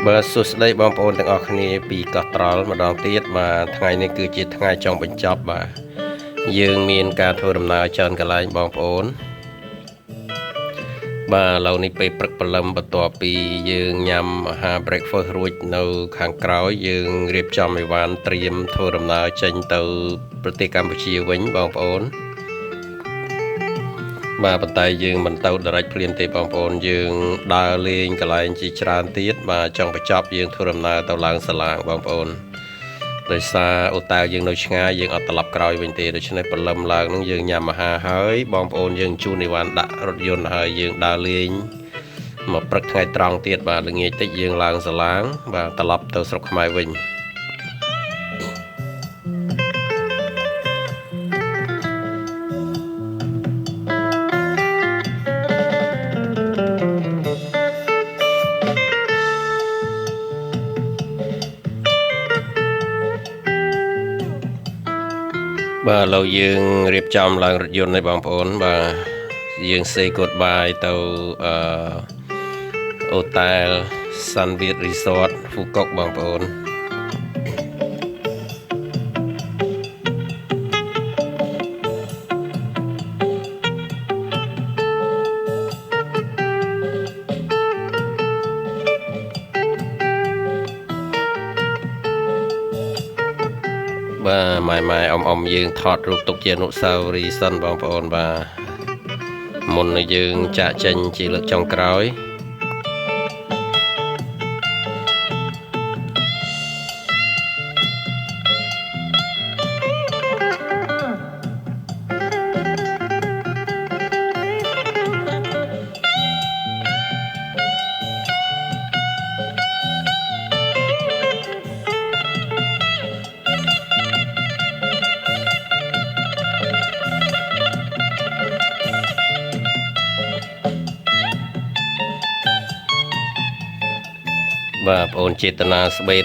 បើសួស្តីបងប្អូនទាំងអស់គ្នាពីកោះត្រល់ម្ដងទៀតបាទថ្ងៃនេះគឺជាថ្ងៃចុងបញ្ចប់បាទយើងមានការធ្វើដំណើរច្រើនកន្លែងបងប្អូនបាទឥឡូវនេះពេលព្រឹកព្រលឹមបន្ទាប់ពីយើងញ៉ាំអាហារ breakfast រួចនៅខាងក្រោយយើងរៀបចំអីវ៉ាន់ត្រៀមធ្វើដំណើរចេញទៅប្រទេសកម្ពុជាវិញបងប្អូនបាទប៉ុន្តែយើងមិនទៅដរិចភ្លាមទេបងប្អូនយើងដើរលេងកន្លែងជាច្រើនទៀតបាទចង់បញ្ចប់យើងធ្វើដំណើរទៅឡើងសាឡាងបងប្អូនដោយសារអូតាវយើងនៅឆ្ងាយយើងអត់ត្រឡប់ក្រោយវិញទេដូច្នេះព្រលឹមឡើងនឹងយើងញ៉ាំអាហារហើយបងប្អូនយើងជូនអីវ៉ាន់ដាក់រថយន្តហើយយើងដើរលេងមកព្រឹកថ្ងៃត្រង់ទៀតបាទល្ងាចតិចយើងឡើងសាឡាងបាទត្រឡប់ទៅស្រុកខ្មែរវិញបាទឥឡូវយើងរៀបចំឡើងរថយន្តឲ្យបងប្អូនបាទយើង say goodbye ទៅអូតែល Sunbeam Resort ហ្វូកុកបងប្អូនបាទម៉ែអ៊ំយើងថតរូបទុកជាអនុស្សាវរីយ៍សិនបងប្អូនបាទមុននឹងយើងចាក់ចេញជាលើកចុងក្រោយបាទបងប្អូនចេតនាស្បេត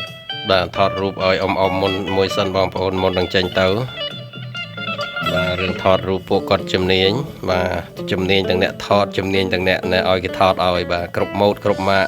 បាទថតរូបឲ្យអ៊ំមុនមួយសិនបងប្អូនមុននឹងចេញទៅបាទរឿងថតរូបពួកគាត់ជំនាញបាទជំនាញទាំងអ្នកថតជំនាញទាំងអ្នកឲ្យគេថតឲ្យបាទគ្រប់ម៉ូដគ្រប់ម៉ាក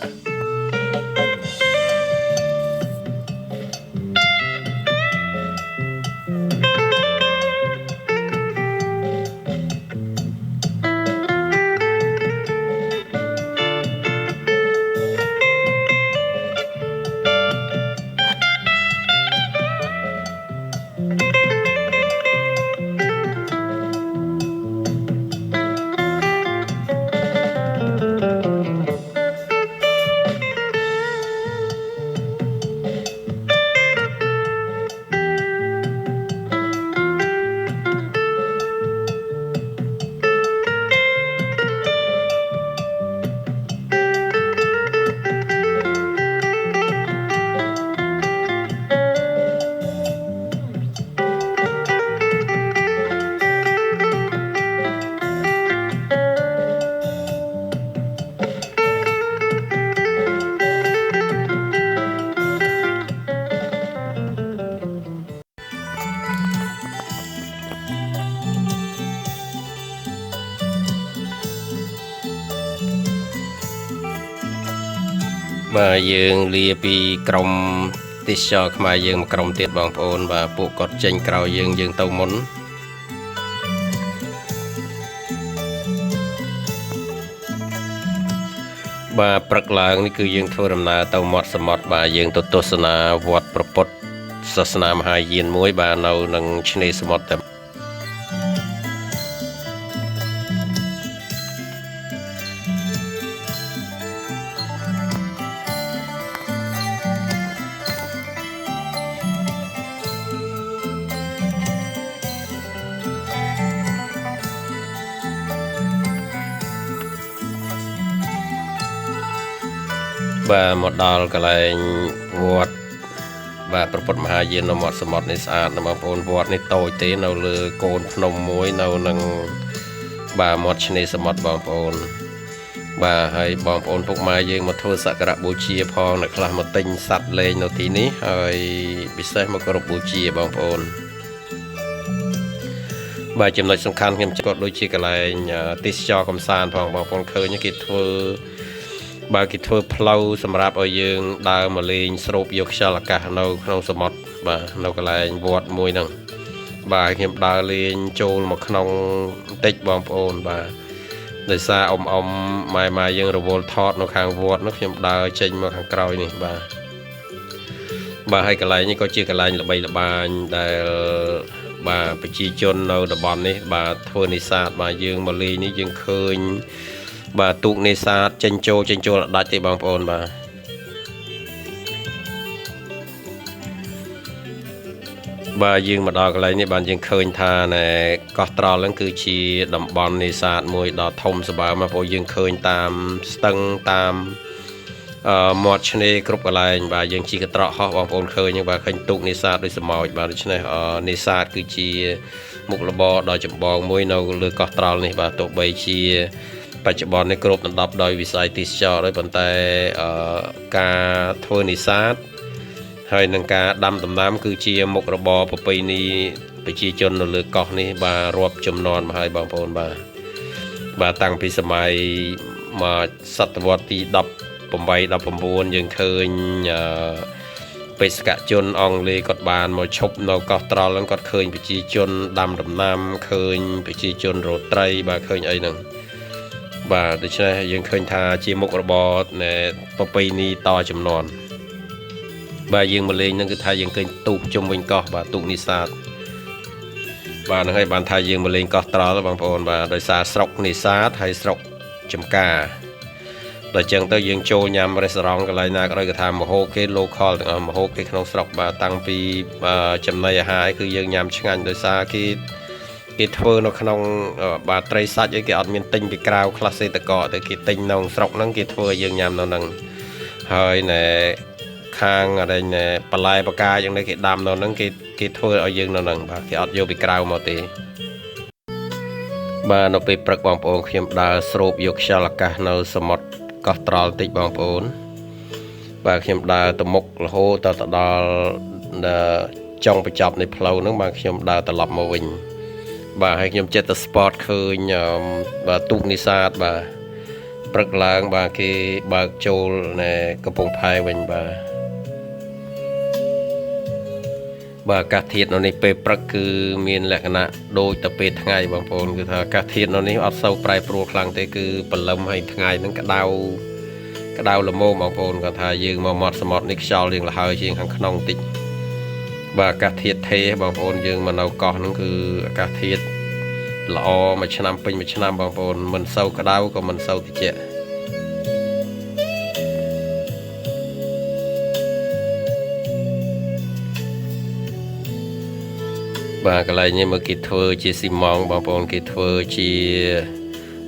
បាទយើងលាពីក្រុមទេសចរខ្មែរយើងមួយក្រុមទៀតបងប្អូនបាទពួកគាត់ចេញក្រោយយើងទៅមុនបាទព្រឹកឡើងនេះគឺយើងធ្វើដំណើរទៅមាត់សមុទ្របាទយើងទៅទស្សនាវត្តព្រះពុទ្ធសាសនាមហាយានមួយបាទនៅនឹងឆ្នេរសមុទ្របាទមកដល់កន្លែងវត្តបាទព្រះពុទ្ធមហាយាននៅមាត់សមុទ្រនេះស្អាតណាស់បងប្អូនវត្តនេះតូចទេនៅលើកូនភ្នំមួយនៅនឹងបាទមាត់ឆ្នេរសមុទ្របងប្អូនបាទហើយបងប្អូនពុកម៉ែយើងមកធ្វើសក្ការៈបូជាផងអ្នកខ្លះមកទិញសត្វលេងនៅទីនេះហើយពិសេសមកគោរពបូជាបងប្អូន បាទចំណុចសំខាន់ខ្ញុំក៏ដូចជាកន្លែងទេសចរកំសាន្តផងបងប្អូនឃើញគេធ្វើ បើគេធ្វើផ្លូវសម្រាប់ឲ្យយើងដើរមកលេងស្រូបយកខ្យល់អាកាសនៅក្នុងសមុទ្របាទនៅកន្លែងវត្តមួយហ្នឹងបាទខ្ញុំដើរលេងចូលមកក្នុងបន្តិចបងប្អូនបាទដោយសារម៉ែយើងរវល់ថតនៅខាងវត្តនោះខ្ញុំដើរចេញមកខាងក្រោយនេះបាទហើយកន្លែងនេះក៏ជាកន្លែងល្បីល្បាញដែលបាទប្រជាជននៅតំបន់នេះបាទធ្វើនេសាទបាទយើងមកលេងនេះយើងឃើញបាទទូកនេសាទចេញចូលដាច់ទេបងប្អូនបាទយើងមកដល់កន្លែងនេះបានយើងឃើញថាណែកោះត្រល់ហ្នឹងគឺជាតំបន់នេសាទមួយដ៏ធំសម្បើមព្រោះយើងឃើញតាមស្ទឹងតាមមាត់ឆ្នេរគ្រប់កន្លែងបាទយើងជិះកត្រកហោះបងប្អូនឃើញហ្នឹងបាទឃើញទូកនេសាទដូចសមោចបាទដូច្នេះនេសាទគឺជាមុខរបរដ៏ចម្បងមួយនៅលើកោះត្រល់នេះបាទទោះបីជាបច្ចុប្បន្ននេះគ្របដណ្ដប់ដោយវិស័យទេសចរណ៍ហើយប៉ុន្តែការធ្វើនេសាទហើយនឹងការដាំដំណាំគឺជាមុខរបរប្រពៃណីប្រជាជននៅលើកោះនេះបាទរាប់ចំនួនមកហើយបងប្អូនបាទតាំងពីសម័យមកសតវត្សទី18 19យើងឃើញបេសកជនអង់គ្លេសគាត់បានមកឈប់នៅកោះត្រល់ហ្នឹងគាត់ឃើញប្រជាជនដាំដំណាំឃើញប្រជាជនរត់ត្រីបាទឃើញអីហ្នឹងបាទដូច្នេះយើងឃើញថាជាមុខរបរនៃប្រពៃណីតចំនួនបាទយើងមកលេងហ្នឹងគឺថាយើងឃើញទូកជុំវិញកោះបាទទូកនេសាទបាទហ្នឹងហើយបានថាយើងមកលេងកោះត្រល់បងប្អូនបាទដោយសារស្រុកនេសាទហើយស្រុកចំការដល់ចឹងទៅយើងចូលញ៉ាំរេស្តូរ៉ង់កន្លែងណាក៏ដោយគេថាមហូបគេ local ទាំងអស់មហូបគេក្នុងស្រុកបាទតាំងពីចំណីអាហារគឺយើងញ៉ាំឆ្ងាញ់ដោយសារគេធ្វើនៅក្នុងបាទត្រីសាច់អីគេអត់មានទិញពីក្រៅខ្លះសេតកតែគេទិញនៅស្រុកហ្នឹងគេធ្វើឲ្យយើងញ៉ាំនៅហ្នឹងហើយណែខាងអីណែបន្លែបកាយ៉ាងនេះគេដាំនៅហ្នឹងគេធ្វើឲ្យយើងនៅហ្នឹងបាទគេអត់យកពីក្រៅមកទេបាទនៅពេលព្រឹកបងប្អូនខ្ញុំដើរស្រូបយកខ្យល់អាកាសនៅសមុទ្រកោះត្រល់តិចបងប្អូនបាទខ្ញុំដើរទៅមុខរហូតទៅដល់ចុងបញ្ចប់នៃផ្លូវហ្នឹងបាទខ្ញុំដើរត្រឡប់មកវិញបាទហើយខ្ញុំចិត្តទៅ spot ឃើញបាទទូកនេសាទបាទព្រឹកឡើងបាទគេបើកចូលនៅកំពង់ផែវិញបាទអាកាសធាតុនៅនេះពេលព្រឹកគឺមានលក្ខណៈដូចទៅពេលថ្ងៃបងប្អូនគឺថាអាកាសធាតុនៅនេះអត់សូវប្រែប្រួលខ្លាំងទេគឺបលឹមហើយថ្ងៃហ្នឹងក្តៅល្មមបងប្អូនគាត់ថាយើងមកមាត់សមុទ្រនេះខ្យល់រៀងលហើយជាងខាងក្នុងតិចបាទអាកាសធាតុថេបងប្អូនយើងមកនៅកោះហ្នឹងគឺអាកាសធាតុល្អមួយឆ្នាំពេញមួយឆ្នាំបងប្អូនមិនសូវក្តៅក៏មិនសូវត្រជាក់បាទកន្លែងនេះមើលគេធ្វើជាស៊ីម៉ងបងប្អូនគេធ្វើជា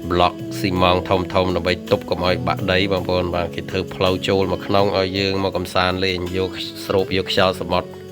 ប្លុកស៊ីម៉ងធំដើម្បីទប់កុំឲ្យបាក់ដីបងប្អូនបាទគេធ្វើផ្លូវចូលមកក្នុងឲ្យយើងមកកំសាន្តលេងយកស្រូបយកខ្យល់សមុទ្រ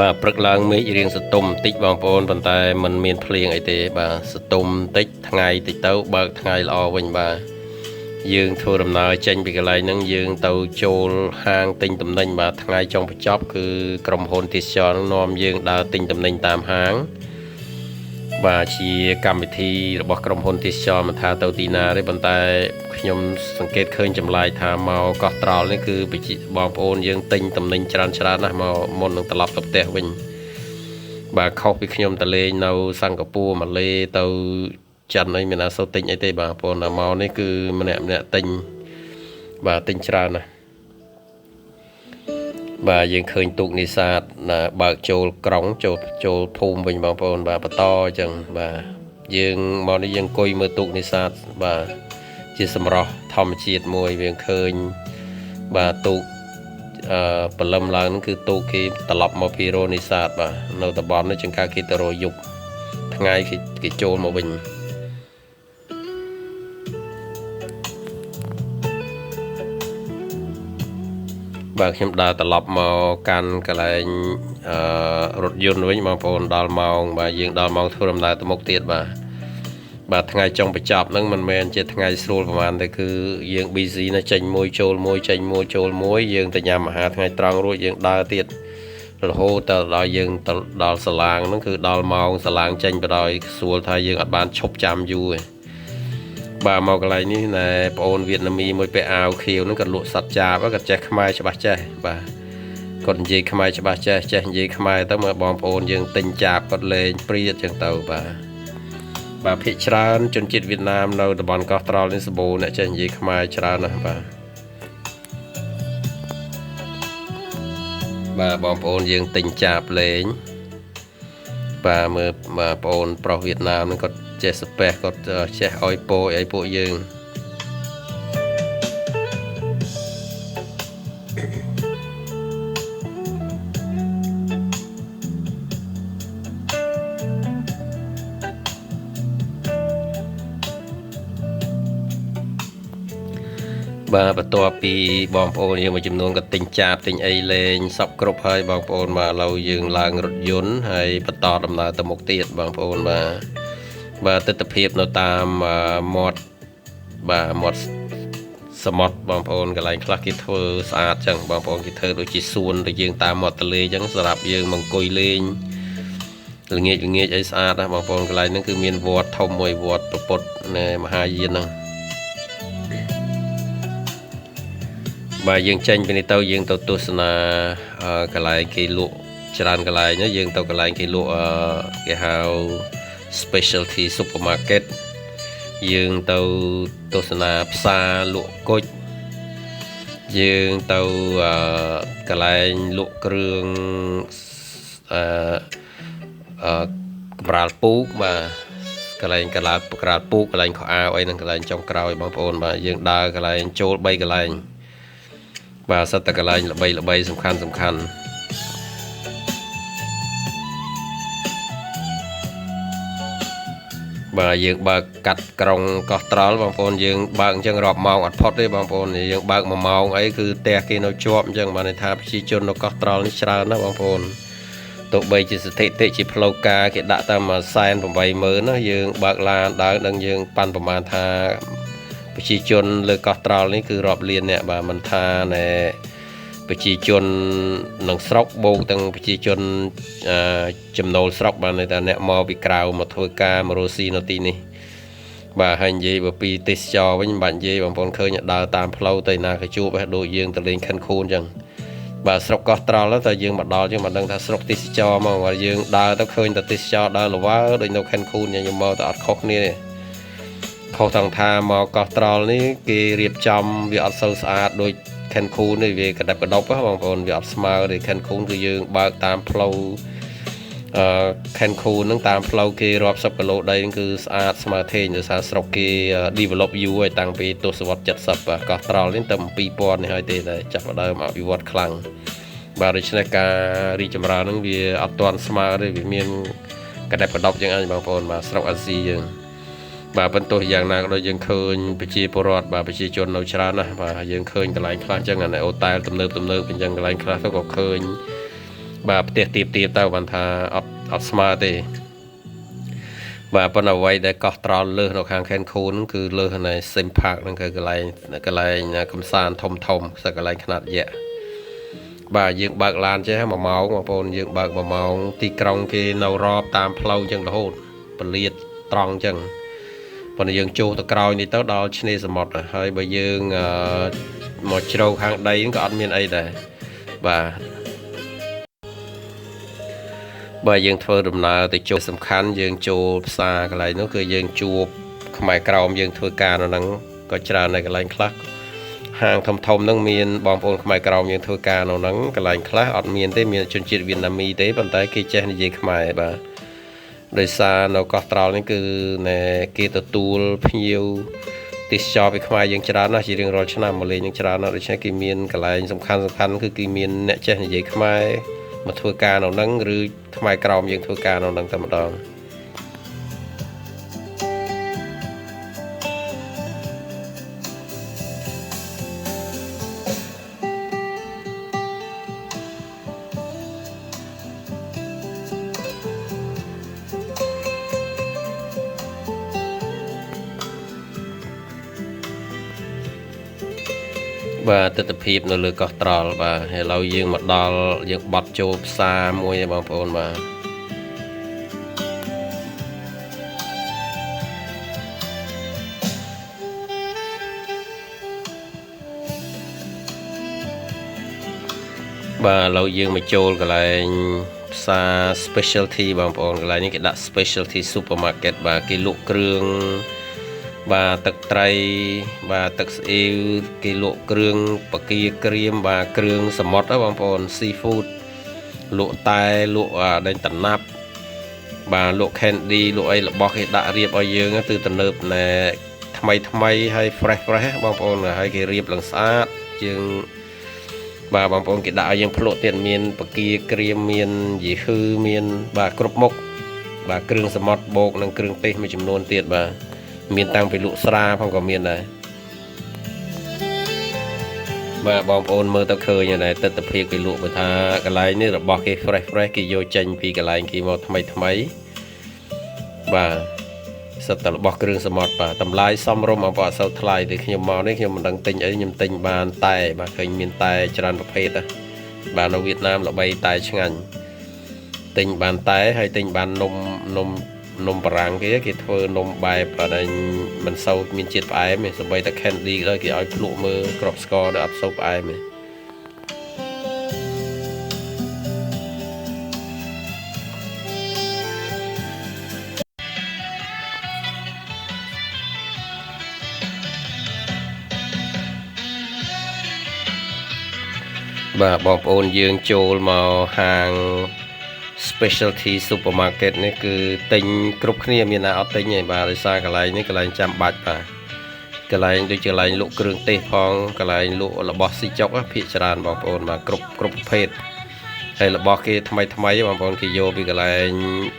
បាទព្រឹកឡើងមេឃរៀងសតុំបន្តិចបងប្អូនប៉ុន្តែมันមានភ្លៀងអីទេបាទសតុំបន្តិចថ្ងៃតិចទៅបើកថ្ងៃល្អវិញបាទយើងធ្វើដំណើរចេញពីកន្លែងហ្នឹងយើងទៅចូលហាងទិញទំនិញបាទថ្ងៃចុងបញ្ចប់គឺក្រុមហ៊ុនទេសចរណ៍នាំយើងដើរទិញទំនិញតាមហាងបាទជាកម្មវិធីរបស់ក្រុមហ៊ុនទេសចរណ៍មិនថាទៅទីណាទេប៉ុន្តែខ្ញុំសង្កេតឃើញចម្លែកថាមកកោះត្រល់នេះគឺបងប្អូនយើងទិញទំនិញច្រើនណាស់មកមុននឹងត្រឡប់ទៅផ្ទះវិញបាទខុសពីខ្ញុំទៅលេងនៅសិង្ហបុរីម៉ាឡេទៅចិនអីមានអាសូរទិញអីទេបាទបងប្អូនមកនេះគឺម្នាក់ទិញបាទទិញច្រើនណាស់បាទយើងឃើញទូកនេសាទបើកចូលក្រុងចូលភូមិវិញបងប្អូនបាទបន្តអញ្ចឹងបាទយើងមកនេះយើងអង្គុយមើលទូកនេសាទបាទជាសម្រស់ធម្មជាតិមួយវាឃើញបាទទូកបលឹមឡើងហ្នឹងគឺទូកគេត្រឡប់មកពីរោនេសាទបាទនៅតំបន់នេះជាងការគេទៅរយប់ថ្ងៃគេចូលមកវិញបាទខ្ញុំដើរត្រឡប់មកកាន់កន្លែង รถยนต์វិញបងប្អូនដល់ម៉ោងបាទយើងដល់ម៉ោងធ្វើដំណើរទៅមុខទៀតបាទថ្ងៃចុងបញ្ចប់ហ្នឹងមិនមែនជាថ្ងៃស្រួលប្រហែលទេគឺយើង busy ណាចេញមួយចូលមួយចេញមួយចូលមួយយើងទៅញ៉ាំអាហារថ្ងៃត្រង់រួចយើងដើរទៀតរហូតដល់យើងទៅដល់សាឡាងហ្នឹងគឺដល់ម៉ោងសាឡាងចេញទៅដល់ស្រួលថាយើងអត់បានឈប់ចាំយូរទេបាទមកកន្លែងនេះណែបងអូនវៀតណាមីមួយពាក់អាវខៀវហ្នឹងក៏លក់សត្វចាបក៏ចេះខ្មែរច្បាស់ចេះបាទគាត់និយាយខ្មែរច្បាស់ចេះនិយាយខ្មែរទៅមើលបងប្អូនយើងទិញចាបគាត់លេងព្រាតចឹងទៅបាទភាគច្រើនជនជាតិវៀតណាមនៅតំបន់កោះត្រល់នេះសម្បូរអ្នកចេះនិយាយខ្មែរច្រើនណាស់បាទបងប្អូនយើងទិញចាបលេងបាទមើលបងប្អូនប្រុសវៀតណាមហ្នឹងគាត់ចេះស្ពះគាត់ចេះអោយពោឲ្យពួកយើងបាទបន្ទាប់ពីបងប្អូនយើងមួយចំនួនក៏ទិញចាបទិញអីលេងសពគ្រប់ហើយបងប្អូនបាទឥឡូវយើងឡើងរថយន្តហើយបន្តដំណើរទៅមុខទៀតបងប្អូនបាទទិដ្ឋភាពនៅតាមមាត់មាត់សមុទ្របងប្អូនកន្លែងខ្លះគេធ្វើស្អាតចឹងបងប្អូនគេធ្វើដូចជាសួនដូចយើងតាមមាត់ទន្លេចឹងសម្រាប់យើងមកអង្គុយលេងល្ងាចអីស្អាតណាបងប្អូនកន្លែងហ្នឹងគឺមានវត្តធំមួយវត្តព្រះពុទ្ធនៃមហាយានហ្នឹងបាទយើងចេញពីនេះទៅយើងទៅទស្សនាកន្លែងគេលក់ច្រើនកន្លែងណាយើងទៅកន្លែងគេលក់គេហៅ specialty supermarket យើងទៅទស្សនាផ្សារលក់គុជយើងទៅកន្លែងលក់គ្រឿងកម្រាលពូកបាទកន្លែងកម្រាលពូកកន្លែងខោអាវអីនឹងកន្លែងចុងក្រោយបងប្អូនបាទយើងដើរកន្លែងចូល3កន្លែងបាទសិតតែកន្លែងល្បីសំខាន់បាទយើងបើកកាត់ក្រុងកោះត្រល់បងប្អូនយើងបើកអញ្ចឹងរាប់ម៉ោងអត់ផុតទេបងប្អូនយើងបើក1ម៉ោងអីគឺផ្ទះគេនៅជាប់អញ្ចឹងបានន័យថាប្រជាជននៅកោះត្រល់នេះច្រើនណាស់បងប្អូនទោះបីជាស្ថិតិជាផ្លូវការគេដាក់តាម180,000ណាយើងបើកឡានដើរដឹងយើងប៉ាន់ប្រហែលថាប្រជាជនលើកោះត្រល់នេះគឺរាប់លានអ្នកបាទមិនថាណែប្រជាជនក្នុងស្រុកបូកទាំងប្រជាជនចំណូលស្រុកបាទន័យថាអ្នកមកពីក្រៅមកធ្វើការមករស់ស៊ីនៅទីនេះបាទហើយនិយាយបើពីទេសចរវិញមិនបាច់និយាយបងប្អូនឃើញដើរតាមផ្លូវទៅណាក៏ជួបដែរដូចយើងទៅលេងខិនខូនអញ្ចឹងបាទស្រុកកោះត្រល់ទៅយើងមកដល់យើងមិនដឹងថាស្រុកទេសចរមកបើយើងដើរទៅឃើញតែទេសចរដើរលវើដូចនៅខិនខូនយើងមកទៅអត់ខុសគ្នាទេខុសទាំងថាមកកោះត្រល់នេះគេរៀបចំវាអត់សូវស្អាតដូចខិនខូននេះវាកដិបកដប់បងប្អូនវាអត់ស្មើទេខិនខូនគឺយើងបើកតាមផ្លូវខិនខូនហ្នឹងតាមផ្លូវគេរាប់សិបគីឡូដីហ្នឹងគឺស្អាតស្មើធេងដោយសារស្រុកគេ develop យូរហើយតាំងពីទសវត្សរ៍70កោះត្រល់នេះទៅ2000នេះហើយទេតែចាប់ផ្ដើមអភិវឌ្ឍខ្លាំងបាទដូច្នេះការរីកចម្រើនហ្នឹងវាអត់ទាន់ស្មើទេវាមានកដិបកដប់ជាងអីបងប្អូនបាទស្រុកអាស៊ីយើងបាទបន្ទោះយ៉ាងណាក៏ដោយយើងឃើញប្រជាពលរដ្ឋបាទប្រជាជននៅច្រើនណាស់បាទយើងឃើញកន្លែងខ្លះអញ្ចឹងអានេះអូតែលទំនើបអញ្ចឹងកន្លែងខ្លះទៅក៏ឃើញបាទផ្ទះទៀបទៅបានថាអត់ស្មើទេបាទប៉ុន្តែអ្វីដែលកោះត្រល់លើសនៅខាងខេនខូនគឺលើសនៅស៊ីមផាកហ្នឹងគឺកន្លែងកំសាន្តធំសិតកន្លែងខ្នាតយក្សបាទយើងបើកឡានចេះ1ម៉ោងបងប្អូនយើងបើក1ម៉ោងទីក្រុងគេនៅរាប់តាមផ្លូវអញ្ចឹងរហូតពលាតត្រង់អញ្ចឹងប៉ុន្តែយើងចូលទៅក្រោយនេះទៅដល់ឆ្នេរសមុទ្រហើយបើយើងមកជ្រៅខាងដីក៏អត់មានអីដែរបាទយើងធ្វើដំណើរទៅចូលសំខាន់យើងចូលផ្សារកន្លែងនោះគឺយើងជួបខ្មែរក្រមយើងធ្វើការនៅហ្នឹងក៏ច្រើននៅកន្លែងខ្លះហាងធំហ្នឹងមានបងប្អូនខ្មែរក្រមយើងធ្វើការនៅហ្នឹងកន្លែងខ្លះអត់មានទេមានជនជាតិវៀតណាមីទេប៉ុន្តែគេចេះនិយាយខ្មែរបាទដោយសារនៅកោះត្រល់នេះគឺគេទទួលភ្ញៀវទេសចរពីខ្មែរយើងច្រើនណាស់ជារៀងរាល់ឆ្នាំមកលេងយើងច្រើនណាស់ដូច្នេះគេមានកន្លែងសំខាន់គឺគេមានអ្នកចេះនិយាយខ្មែរមកធ្វើការនៅហ្នឹងឬខ្មែរក្រមយើងធ្វើការនៅហ្នឹងតែម្ដង បាទទស្សនវិជ្ជានៅលើកោះត្រល់បាទឥឡូវយើងមកដល់យើងបត់ចូលផ្សារមួយឯងបងប្អូនបាទបាទឥឡូវយើងមកចូលកន្លែងផ្សារ specialty បងប្អូនកន្លែងនេះគេដាក់ specialty supermarket បាទគេលក់គ្រឿងបាទទឹកត្រីបាទទឹកស្អ៊ីវគេលក់គ្រឿងបកាក្រៀមបាទគ្រឿងសមុទ្របងប្អូន seafood លក់តែលក់ដេញតំណាប់បាទលក់ candy លក់អីរបស់គេដាក់រៀបឲ្យយើងទៅទំនើបណែថ្មីហើយ fresh បងប្អូនហើយគេរៀបឡើងស្អាតយើងបាទបងប្អូនគេដាក់ឲ្យយើងភ្លក់ទៀតមានបកាក្រៀមមានយីហឺមានបាទគ្រប់មុខបាទគ្រឿងសមុទ្របូកនិងគ្រឿងទេសមួយចំនួនទៀតបាទមានតាំងពីលក់ស្រាផងក៏មានដែរបាទបងប្អូនមើលទៅឃើញដែរទស្សនវិជ្ជាគេលក់បើថាកន្លែងនេះរបស់គេ fresh គេយកចេញពីកន្លែងគេមកថ្មីបាទសិតតែរបស់គ្រឿងសមុទ្របាទតម្លៃសមរម្យអត់សូវថ្លៃទេខ្ញុំមកនេះខ្ញុំមិនដឹងទិញអីខ្ញុំទិញបានតែបាទឃើញមានតែច្រើនប្រភេទណាបាទនៅវៀតណាមល្បីតែឆ្ងាញ់ទិញបានតែហើយទិញបាននំបារាំងគេធ្វើនំបែបតែមិនសូវមានជាតិផ្អែមទេសូម្បីតែ candy ក៏គេឲ្យភ្លក់មើលក្របស្ករដល់អត់សូវផ្អែមទេបាទបងប្អូនយើងចូលមកហាង specialty supermarket នេះគឺទិញគ្រប់គ្នាមានណាអត់ទិញទេបាទដោយសារកន្លែងនេះកន្លែងចាំបាច់បាទកន្លែងដូចជាកន្លែងលក់គ្រឿងទេសផងកន្លែងលក់របស់ស៊ីចុកភាគច្រើនបងប្អូនបាទគ្រប់ប្រភេទហើយរបស់គេថ្មីបងប្អូនគេយកពីកន្លែង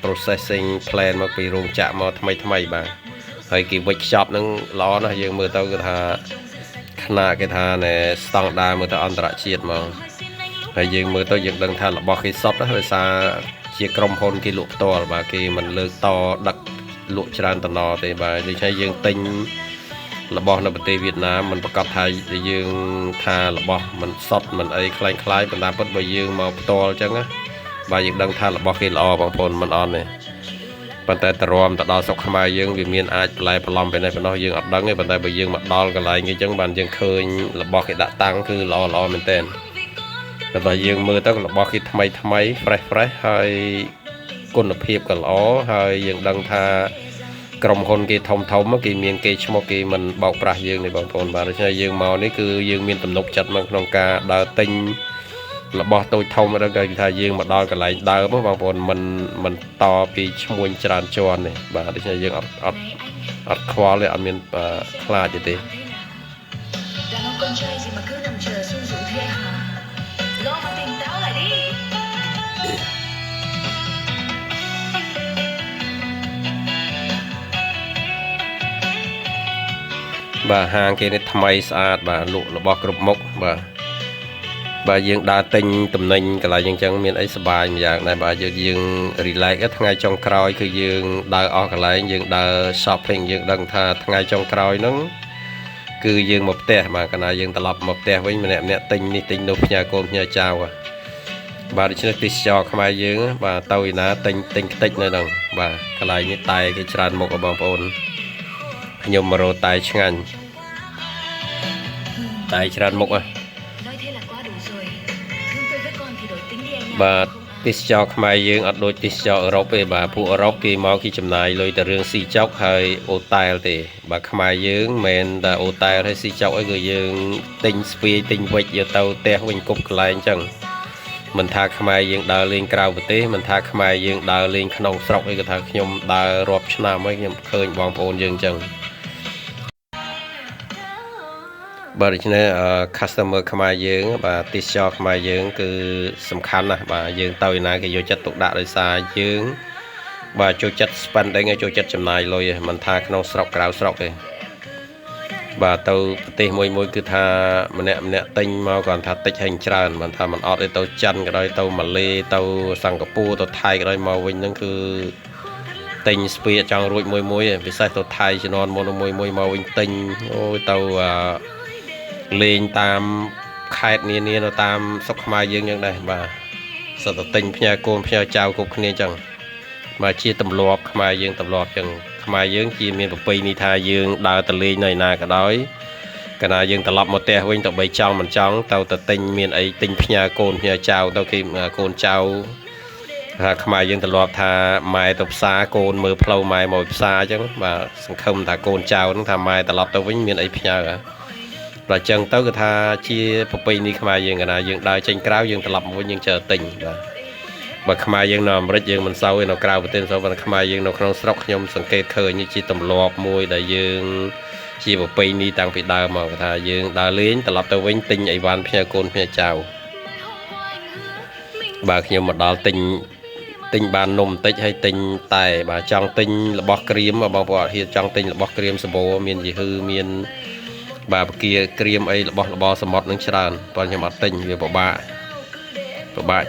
processing plant មកពីរោងចក្រមកថ្មីបាទហើយគេវិចខ្ចប់នឹងល្អណាស់យើងមើលទៅគឺថាខ្នាតគេថាណែស្តង់ដារមើលទៅអន្តរជាតិមកហើយយើងមើលទៅយើងដឹងថារបស់គេសុទ្ធដោយសារជាក្រុមហ៊ុនគេលក់ផ្ទាល់បាទគេមិនលើកតដឹកលក់ច្រើនតំណទេបាទដូច្នេះយើងទិញរបស់នៅប្រទេសវៀតណាមមិនប្រកាសថាយើងថារបស់មិនសុទ្ធមិនអីคล้ายប៉ុន្តែពិតបើយើងមកផ្ទាល់អញ្ចឹងណាបាទយើងដឹងថារបស់គេល្អបងប្អូនមិនអន់ទេប៉ុន្តែតរំទៅដល់ស្រុកខ្មែរយើងវាមានអាចបន្លែបន្លំពីនេះប៉ុណ្ណោះយើងអត់ដឹងទេប៉ុន្តែបើយើងមកដល់កន្លែងគេអញ្ចឹងបានយើងឃើញរបស់គេដាក់តាំងគឺល្អមែនទែនតែយើងមើលទៅរបស់គេថ្មី fresh ហើយគុណភាពក៏ល្អហើយយើងដឹងថាក្រុមហ៊ុនគេធំគេមានគេឈ្មោះគេមិនបោកប្រាស់យើងទេបងប្អូនបាទដូច្នេះយើងមកនេះគឺយើងមានទំនុកចិត្តមកក្នុងការដើរទិញរបស់តូចធំដល់គេថាយើងមកដល់កន្លែងដើមបងប្អូនមិនតពីឈ្មួញច្រើនជាន់ទេបាទដូច្នេះយើងអត់ខ្វល់ទេអត់មានខ្លាចទេបាទហាងគេនេះថ្មីស្អាតបាទលក់របស់គ្រប់មុខបាទយើងដើរទិញតំណែងកន្លែងអញ្ចឹងមានអីសប្បាយមួយយ៉ាងដែរបាទយើង relax ថ្ងៃចុងក្រោយគឺយើងដើរអស់កន្លែងយើងដើរ shopping យើងដឹងថាថ្ងៃចុងក្រោយហ្នឹងគឺយើងមកផ្ទះបាទកាលណាយើងត្រឡប់មកផ្ទះវិញម្នាក់ទិញនេះទិញនោះផ្ញើកូនផ្ញើចៅបាទដូច្នេះទេសចរខ្មែរយើងបាទទៅឯណាទិញខ្ទេចនៅហ្នឹងបាទកន្លែងនេះតែគេច្រើនមុខបងប្អូនខ្ញុំមករកតែឆ្ងាញ់តែច្រើនមុខបាទទេសចរខ្មែរយើងអត់ដូចទេសចរអឺរ៉ុបទេបាទពួកអឺរ៉ុបគេមកគេចំណាយលុយតែរឿងស៊ីចុកហើយអូតែលទេបាទខ្មែរយើងមិនមែនតែអូតែលហើយស៊ីចុកអីគឺយើងទិញស្ពាយទិញវិចយកទៅផ្ទះវិញគប់កន្លែងអញ្ចឹងមិនថាខ្មែរយើងដើរលេងក្រៅប្រទេសមិនថាខ្មែរយើងដើរលេងក្នុងស្រុកអីក៏ថាខ្ញុំដើររាប់ឆ្នាំហើយខ្ញុំឃើញបងប្អូនយើងអញ្ចឹងបាទដូច្នេះ customer ខ្មែរយើងបាទទេសចរខ្មែរយើងគឺសំខាន់ណាស់បាទយើងទៅឯណាគេយកចិត្តទុកដាក់ដោយសារយើងបាទចូលចិត្ត spending ឲ្យចូលចិត្តចំណាយលុយមិនថាក្នុងស្រុកក្រៅស្រុកទេបាទទៅប្រទេសមួយគឺថាម្នាក់ទិញមកគាត់ថាតិចហើយច្រើនមិនថាមិនអត់ទេទៅចិនក៏ដោយទៅម៉ាឡេទៅសិង្ហបុរីទៅថៃក៏ដោយមកវិញហ្នឹងគឺទិញស្ពាយចង់រួចមួយពិសេសទៅថៃជំនាន់មុនមួយមកវិញទិញអូយទៅ lên tam khai nia nó tam sọc mai dương như này và sợ tình nhà côn nhà chào cục nia chẳng mà chia tầm lọp mai dương tầm lọp chẳng mai dương chia miền bậc ni tha dương đào tờ lên này nà cả đói cái nào dương tờ lọp một tè huynh tờ bay trong mình trong tàu tờ tình miền ấy tình nhà côn nhà chào tàu kim côn chào mai dương tờ lọp tha mai tập xa côn mưa plau mai mồi xa chứ mà không thà côn chào nó thà mai tờ lọp tàu vĩnh miền ấy nhà cả và chân tới cái tha chia bậc ni mai dương cái nào dương đào tranh cáo dương tờ lọp với dương chờ tình và khai dương nằm rất dương mình sau nó cao và tên sau và khai dương nó không sốc nhom sang kê khơi như chi tầm lọp môi đại dương chi một pin đi tăng bị đau mà thà dương đau lớn tập tàu vinh tinh ấy van phía côn phía chào và khi mà đào tinh tinh bàn nôm tích hay tinh tài và trong tinh là bọc cream mà bao thì trong tinh là bọc cream sô bô miền gì hư miền bà kia cream ấy là bọc sâm mót nướng tràn còn như mặt tinh về bộ bạ bạn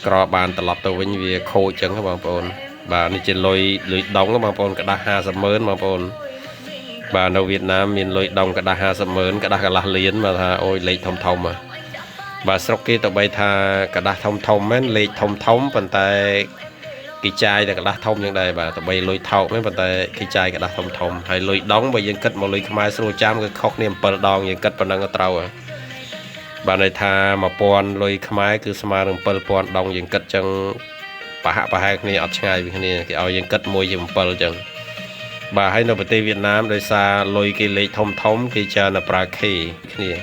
cọ bàn tập tàu với việc khôi chẳng các bạn phồn bà này trên lôi đóng các bạn phồn cả đa hà sầm mớn mà phồn bàនៅViệt Nam miền lôi đóng cả đa hà sầm mớn cả đa cả là liền mà tha ôi lấy thông thông mà bà sọc kia tàu bay tha cả đa thông thông mấy lấy thông thông bàn tay cái chai là cả đa thông như này bà tàu bay lôi thâu mấy bàn tay cái chai cả đa thông thông hay lôi đóng bây giờ cất một lôi mai số trăm cái khóc niềm bờ đòn như cất vào năng trâu à bà này tha mà pon lôi khai cứ smart bằng pol pon đong dừng cất chân bà hai này ở ngay vì này cái ao dừng cất môi dừng pol chân bà hay nó bờ Việt Nam đời xa lôi cái lấy thông thống cái cha là prachi này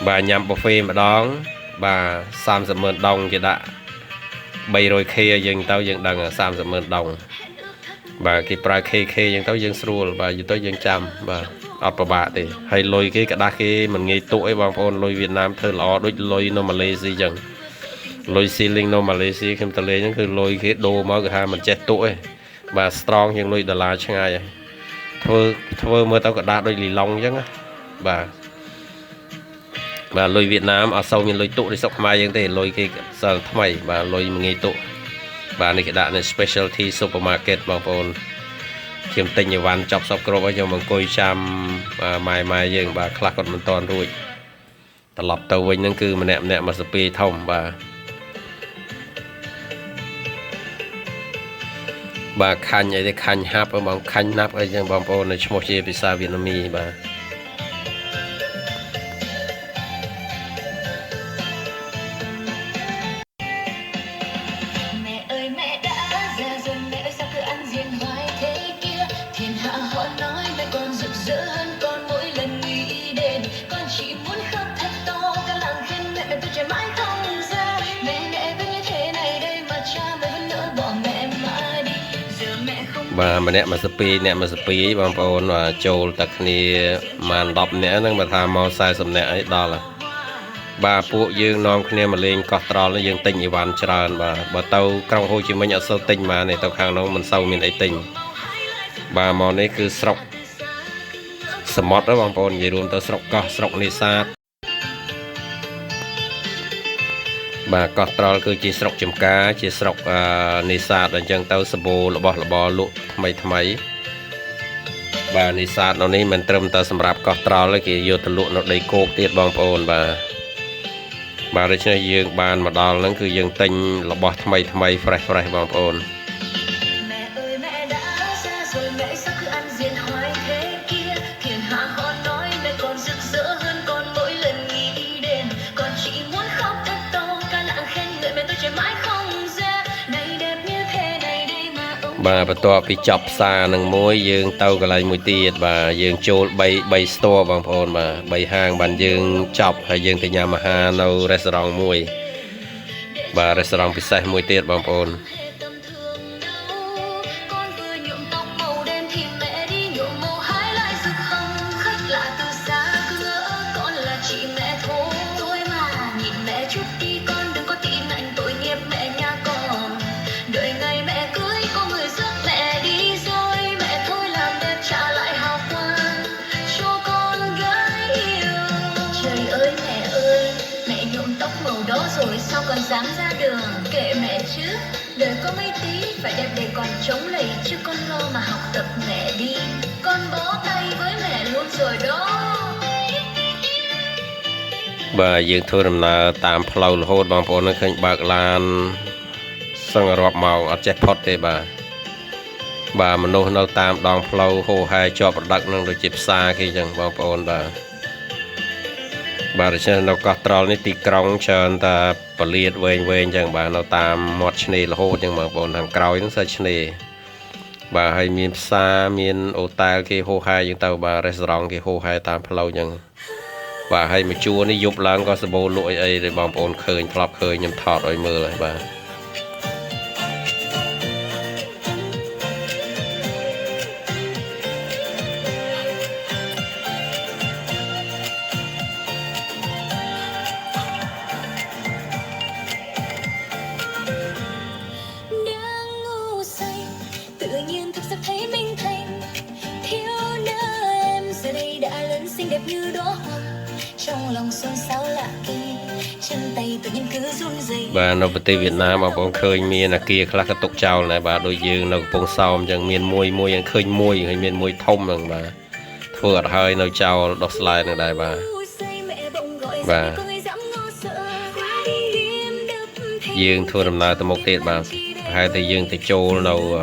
bà nhắm buffet mà đón bà sam sầm mơn đồng cái đã bay rồi khi dừng tao dừng đằng sam sầm mơn đồng bà cái prachi khi dừng tao dừng srul bà dừng tao dừng chăm bà ở bà thì hay lôi cái cả đa cái mình nghĩ tuổi bằng phone lôi Việt Nam thơ lọ đối lôi nó Malaysia chẳng lôi ceiling nó Malaysia khi ta lấy những cái lôi cái đồ mà cái hai mình chết tuổi và strong nhưng lôi Đà Lạt chẳng ai thôi mưa tao cả đa đôi lì long chứ và lôi Việt Nam ở sau những lôi tụ đi sọc mai những thế lôi cái giờ thay mày và lôi mình nghĩ tụ và này cái đạn này specialty supermarket bằng phone khiêm tinh như van chọc sọc cột với nhau bằng côi chăm mai dương bà khắc còn mình toàn rồi tập lọc tàu vinh năng cư mà nẹm mà sập thông bà khanh ấy khanh hấp ở bằng khanh nắp ở trong bom ô này một chiếc pizza Việt Nam bà bà mà nè mà sp bằng phone và trâu tật này màn đọc nè năng mà tham màu sai sầm nè ấy đó là bà phụ dương non kia mà lên cọt tròn nó dương tinh Ivan tràn bà tàu trong Hồ Chí Minh ở sâu tinh mà này tàu hàng nó mình sâu miền ấy tinh bà màu này cứ sọc smart đó bằng phone gì luôn tàu sọc này xa bà cọt tròn cứ chỉ sọc chấm cá chỉ sọc này xa ở chân tàu sờ bò là bò lụa thay bà này xa nó này mình trầm tàu sầm rạp cọt tròn lấy cái vô tàu lụa nó đầy cột tiệt bằng phone bà đây chơi dương bàn mà đào nó cứ dương tinh là bỏ thay fresh bằng phone bà tọa bị chọc xa nâng mối dương tàu cái lại mùi tiệt và dương trôi bay store bằng phone mà bay hàng bàn dương chọc hay dương thì nhà mà hà nâu restaurant mùi và restaurant bị sai mùi tiệt bằng phone rồi sao còn dám ra đường kệ mẹ chứ đời có mấy tí phải đẹp để còn chống lầy chứ con lo mà học tập mẹ đi con bó tay với mẹ luôn rồi đó bà dương thôi làm nào tạm phlau hốt bằng phố nó khinh bạc lan sang rọp màu ở chết phốt đây bà mà nô nô tạm đòn phlau hồ hai cho bật đặc năng được chịp xa khi chẳng bằng phố bà để cho nó có tròn ní tì krong cho anh ta bật liệt về chẳng bà nó tạm một chne là hốt chẳng bằng phố thằng cào nó sẽ chne bà hay miền xa miền ô tai cái hồ hai những tàu bà restaurant cái hồ hai tạm phlau chẳng bà hay mà chua ní giúp láng có sơ bô lụi ấy để bằng ôn khơi flop khơi nhầm thọt rồi mưa lại bà đang ngu say tự nhiên thức giấc thấy mình thành thiếu nữ em giờ đây đã lớn xinh đẹp như đóa hoa trong lòng xôn xao lạ kỳ chân tay tự nhiên cứ run rẩy bà nó bật Việt Nam mà bọn khơi miền là kia là cái tục chào này bà đôi dương nó bông sau chẳng miền môi môi chẳng khơi môi hay miền môi thông rằng bà vừa hơi nó chào đọc slide này đây bà dương thua làm nào từ một tiết bà hai thì dương thì châu đâu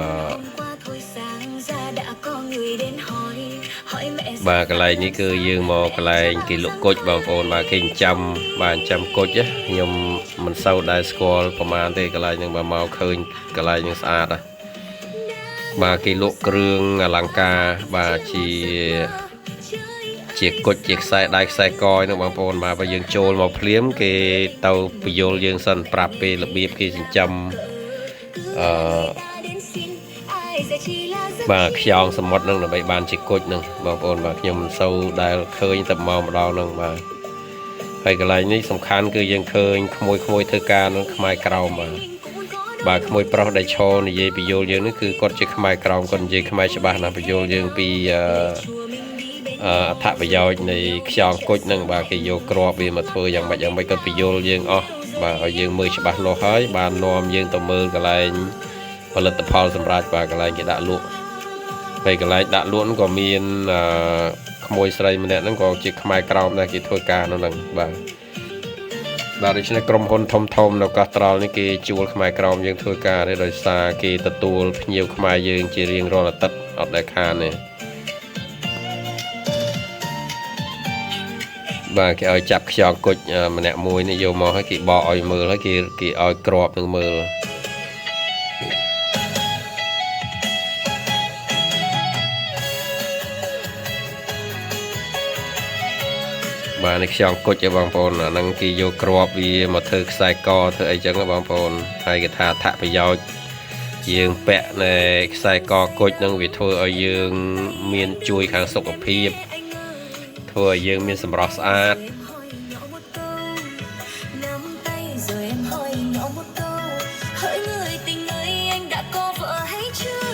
bà cái này như cứ dương một cái này kỷ lục cốt bằng phone bà kinh trăm cốt chứ nhưng mình sau đại schoolประมาณ thì cái này nhưng bà mau khơi cái này nhưng xa đó bà kỷ lục rương làng ca bà chỉ cốt chỉ sai đại sai coi nó bằng phone mà bà dương châu một phím cái tàu bị vô dương sân prap về lập biếp cái trăm bà khiong sầm mót nâng là bảy bàn chỉ cột nâng bà bồn bà nhom sâu đại khơi tập màu đào nâng bà hay cái này ní sầm khăn cứ dân khơi khmôi thơ ca nó khmai cào mà bà khmôi pro đại cho này về bị vô dương nó cứ cột chỉ khmai cào còn về khmai cho bà là bị vô dương bị thạ bị vô này khiong cột nâng bà cái vô crop vì mà thôi dạng mấy cái bị vô dương bà ở dương mười cho bà lo hơi bà nom dương tầm mưa cái nàyผลิตภัณฑ์สำหรับว่าอะไรก็ได้ลวกไปก็ได้ได้ลวกก็มีขโมยใส่มันเนี่ยนั่นก็จิกขมายกราวนะกี่ทั่วการนั่นนั่งบ่าบริษัทกรมพลทมแล้วก็ตรอนี่กี่จูลขมายกราวยังทั่วการได้โดยสากี่ตะตูลเหี่ยวขมายยังจีเรียงรอตัดออกได้คาเนี่ยบ่ากี่เอาจับขยอกดมันเนี่ยมวยนี่โยมองให้กี่บ่ออ้อยมือให้กี่อ้อยกรอบหนึ่งมือbà này chọn cốt cho bằng phồn là năng kỳ vô crop vì mà thử sai co thử ấy chẳng có bằng phồn hay cái thà thạ phải giao dương bẹ này sai co cốt năng vì thôi ở dương miền chui kháng sốc ở phía thôi ở dương miền sầm rọt sát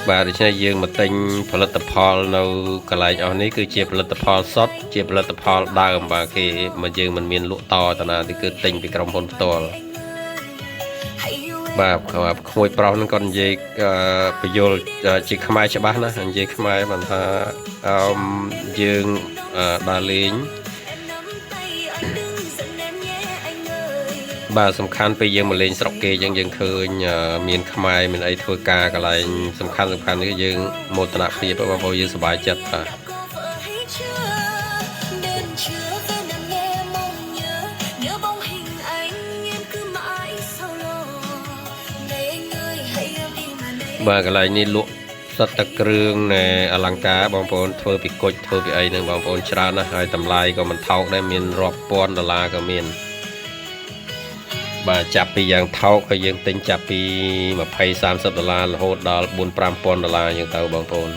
bà thì cho dương mà tinhผลิตภัณฑ์ đâu cái này ở đây cứ chia ผลิตภัณฑ์ sót chia ผลิตภัณฑ์ đào và khi mà dương mình miền lụa to tao nào thì cứ tinh bị cầm hồn to bà khôi pro nó còn gì bây giờ chỉ khmai cho bác nó gì khmai mà tha dương đà lính bàสำคัญไปยังมาเล่นสระเกยังเคยมีนขมายมันไอทัวกาอะไรสำคัญก็ยังโมตนาปีเพราะว่าพอยังสบายจัดป่ะbà cái nàyนี่ลุสัตตะเกรืองในอลังกาบางคนเธอไปกดเธอไปไอหนึ่งบางคนชรานะไอตำลายก็มันเท่าได้มีนรอบปอนดอลลาร์ก็มีนbà chặt bị dạng thâu cái dạng tính chặt bị mà pay $30 là hốt đó $4-5 อย่างtàu bằng phone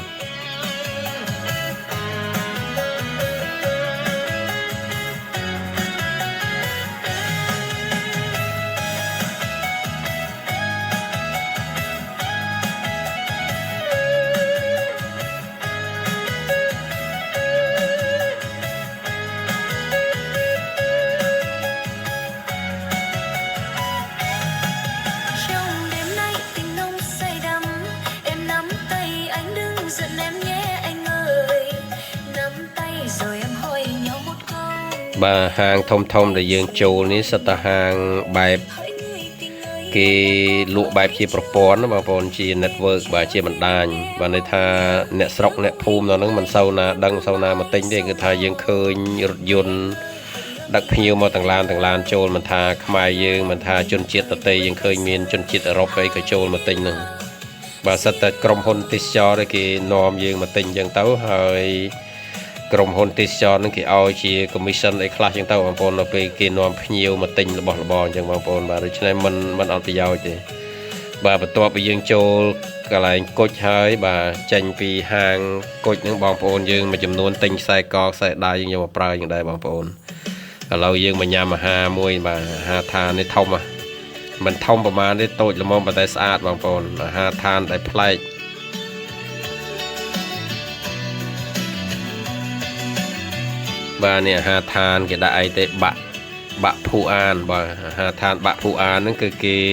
bà hàng thông để dương châu ní sát hàng bài cái lụa bài chi propon mà còn chi network bà chi mình đàn và nơi tha net sọc net phum nó mình sau na đăng sau na mà tính để người ta dương khơi dồn đặc nhiều mà tầng lan châu mình tha khai dương mình tha chôn chiết ở tây dương khơi miền chôn chiết ở Europe cái châu mà tính nữa bà sát tại krom hôn tít cho đấy cái norm dương mà tính dương tấu hơiกรมฮอนติชอนนั่นคือเอาชีคอมมิชชั่นไอ้คลาสยังเต้าบางคนเราไปกินนวมพิวมาติงระบอบอย่างบางคนบาร์ฉะนั้นมันเอาไปยาวจีบาร์ประตูไปยืงโจกอะไรกดหายบาร์จังปีห่างกดยังบางคนยืงมาจำนวนติงใส่กอกใส่ได้ยังมาปลายยังได้บางคนเรายืงมายามมาหามวยบาร์หาทานในท่อมมันท่อมประมาณได้โตละมอมมาได้สะอาดบางคนหาทานได้พลายbàเนี่ยหาทานก็ได้แต่บะผู้อ่านบ่หาทานบะผู้อ่านนั่นคือกี่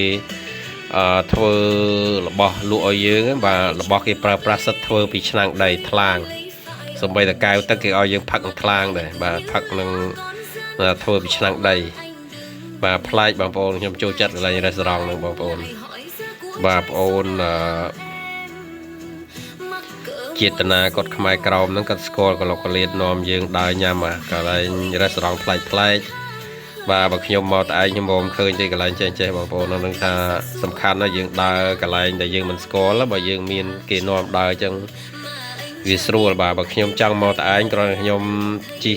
ทวระบอบลูกยืงบ่ระบอบกี่ปราศัททวปีฉนังใดทลางสมัยตะกายตั้งกี่เอายืงพักทลางเลยบ่พักนั่งทวปีฉนังใดบ่พลายบางปอนยมโจจัดอะไรในร้านนั่งบางปอนบ่ปอนเจตนากดขมายกราวนั่งกัดสกอลก็เราก็เลียนนอมยืงได้ยามอ่ะก็เลยร้านพลายบ่าบางยมมอตายยมมเคยใจกันเลยเจบางปอนนั่งท่าสำคัญนะยืงได้กันเลยแต่ยืงมันสกอลแล้วบ่ยืงมีนกีนอมได้จังวิสรูบ่าบางยมจังมอตายก็ยมจี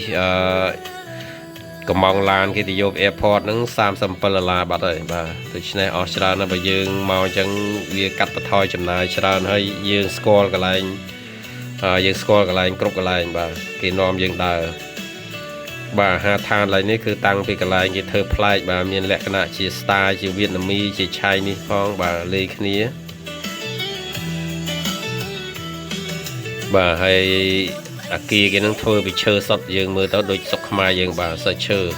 ก็มองลานที่ที่โยบแอร์พอร์ตนั่ง30 ลาบัดเลยบ่าตัวชนะออสเตรเลียนะบ่ยืงมองจังเวียกัดปะทอยจำนายชราให้ยืงสกอลกันเลยยังสกอร์กันอะไรกรุ๊ปกันอะไรบ่ากินนอมยังได้บ่าหาทานอะไรนี่คือตั้งไปกันอะไรยี่เธอพลายบ่ามีแหลกขณะชีสไตล์ชีเวียดนามีชีไชนี่ฟ้องบ่าเลยคนี้บ่าให้อากีกันนั่งเธอไปเชิดสดยังมือเต้าโดยสกมายังบ่าใส่เชิด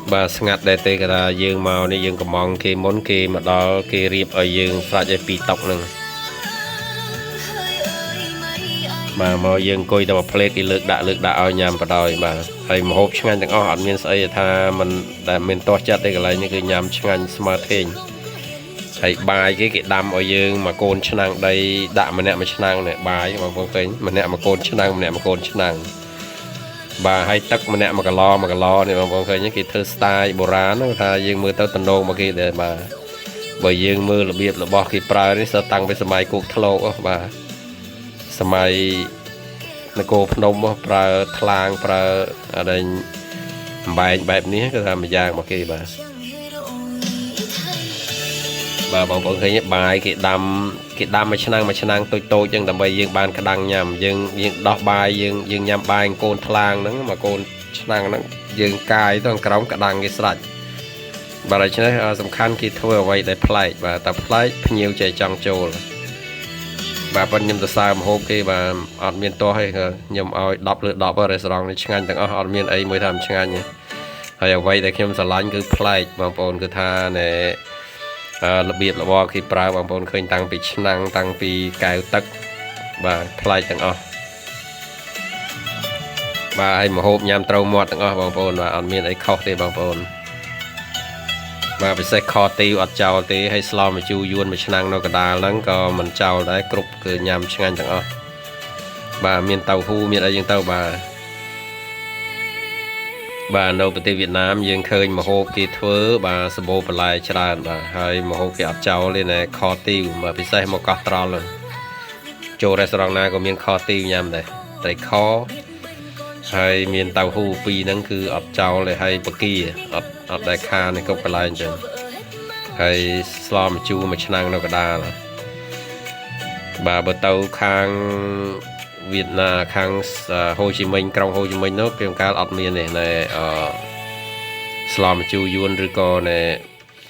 bà ngặt đại tê cả dương màu này dương cầm mong kia món kia mà đó kia riệp ở dương phải cho pi tóc nè bà màu dương coi tao mà play cái lực đã ao nhầm vào đòi bà hay một hộp ngăn chẳng họ miền xây tha mình để mình to chặt đây cái này như cái nhầm ngăn smart thing hay bài cái đam ở dương mà côn năng đây đạm mà nè mà năng này bài mà phong kính mà nè mà côn năng mà nè mà côn năng bà hay tắc mà nè mà cả lo này mà bọn khởi những cái thơ style bồ rán nó tha dương mưa tao tần đô mà kia để bà bởi dương mưa là biệt là bỏ cái pra đấy sao tăng với sớm mai cuộc thâu bà sớm mai nó cô phnom pra thlang pra ở đây bài ní cái làm giang mà kia bà bọn khởi những bài cái đam mà năng tôi chân đầm bay dương ban cái đăng nhầm dương đọc bài dương nhầm bài côn thlang nó mà côn năng nó dương cài toàn còng cái đăng cái sạch bà này cho nên sầm khăn khi thua vậy để play và tập play nhiều chạy trong châu bà vẫn nhầm từ xa mà hôm kia bà ở miền to hay nhầm ao đọc ở restaurant này chăng anh từng ở miền ấy mới làm chăng anh nhỉ hay vậy để khi mà lạnh cứ play mà bọn cứ tha nàyระเบียบระบอบคือปลาบางคนเคยตั้งปีชนังตั้งปีกายตักบ่าพลายต่างอ้อบ่าให้มาโฮบยามเต้าหมดต่างอ้อบางคนว่าอันมีไอ้ข้อตีบางคนบ่าไปใส่คอตีอัดเจ้าตีให้สลอมมาจูยวนมาชนังนกกระดาษนั้นก็มันเจ้าได้กรุบคือยามชงันต่างอ้อบ่ามีเต้าหูมีอะไรยังเต้าbà nấu bát Việt Nam dương khơi mà hộp cái thớ bà sờ bò lại tràn bà hay mà hộp cái áp cháo lên này kho tiêu mà phải xây một cát tròn luôn chỗ restaurant này có miếng kho tiêu nhầm đây tại kho hay miếng tàu hũ phi năng cứ áp cháo lại hay bạc kia áp đại kha này cũng lại chứ hay slom chu mà chăn nó cả đà bà bờ tàu khang Việt Nam khang Hồ Chí Minh trong Hồ Chí Minh nó kêu cá ọt miên này slom chu yuan rồi co này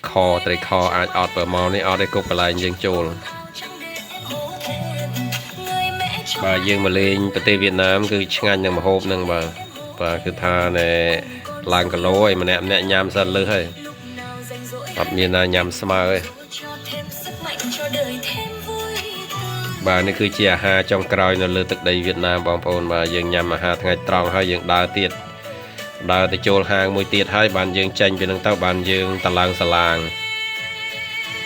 kho tại kho ai ọt bờ mò này ọt đây cục lại dương châu bà dương mà lên bờ tây Việt Nam cứ ngăn nhưng mà hộp nâng bà cứ tha này làng cả lối mà nẹm nhám ra lư hay อดมีนาnhằmสมาเอ้ย cho thêm sức mạnh cho đời thêm vui tươi បាទនេះគឺជាអាហារចុងក្រោយនៅលើទឹកដីវៀតណាមបងប្អូនបាទយើងញ៉ាំអាហារថ្ងៃត្រង់ហើយយើងដើរទៀតដើរទៅចូលហាងមួយទៀតហើយបានយើងចេញពីនឹងទៅបានយើងតឡើងសាឡាង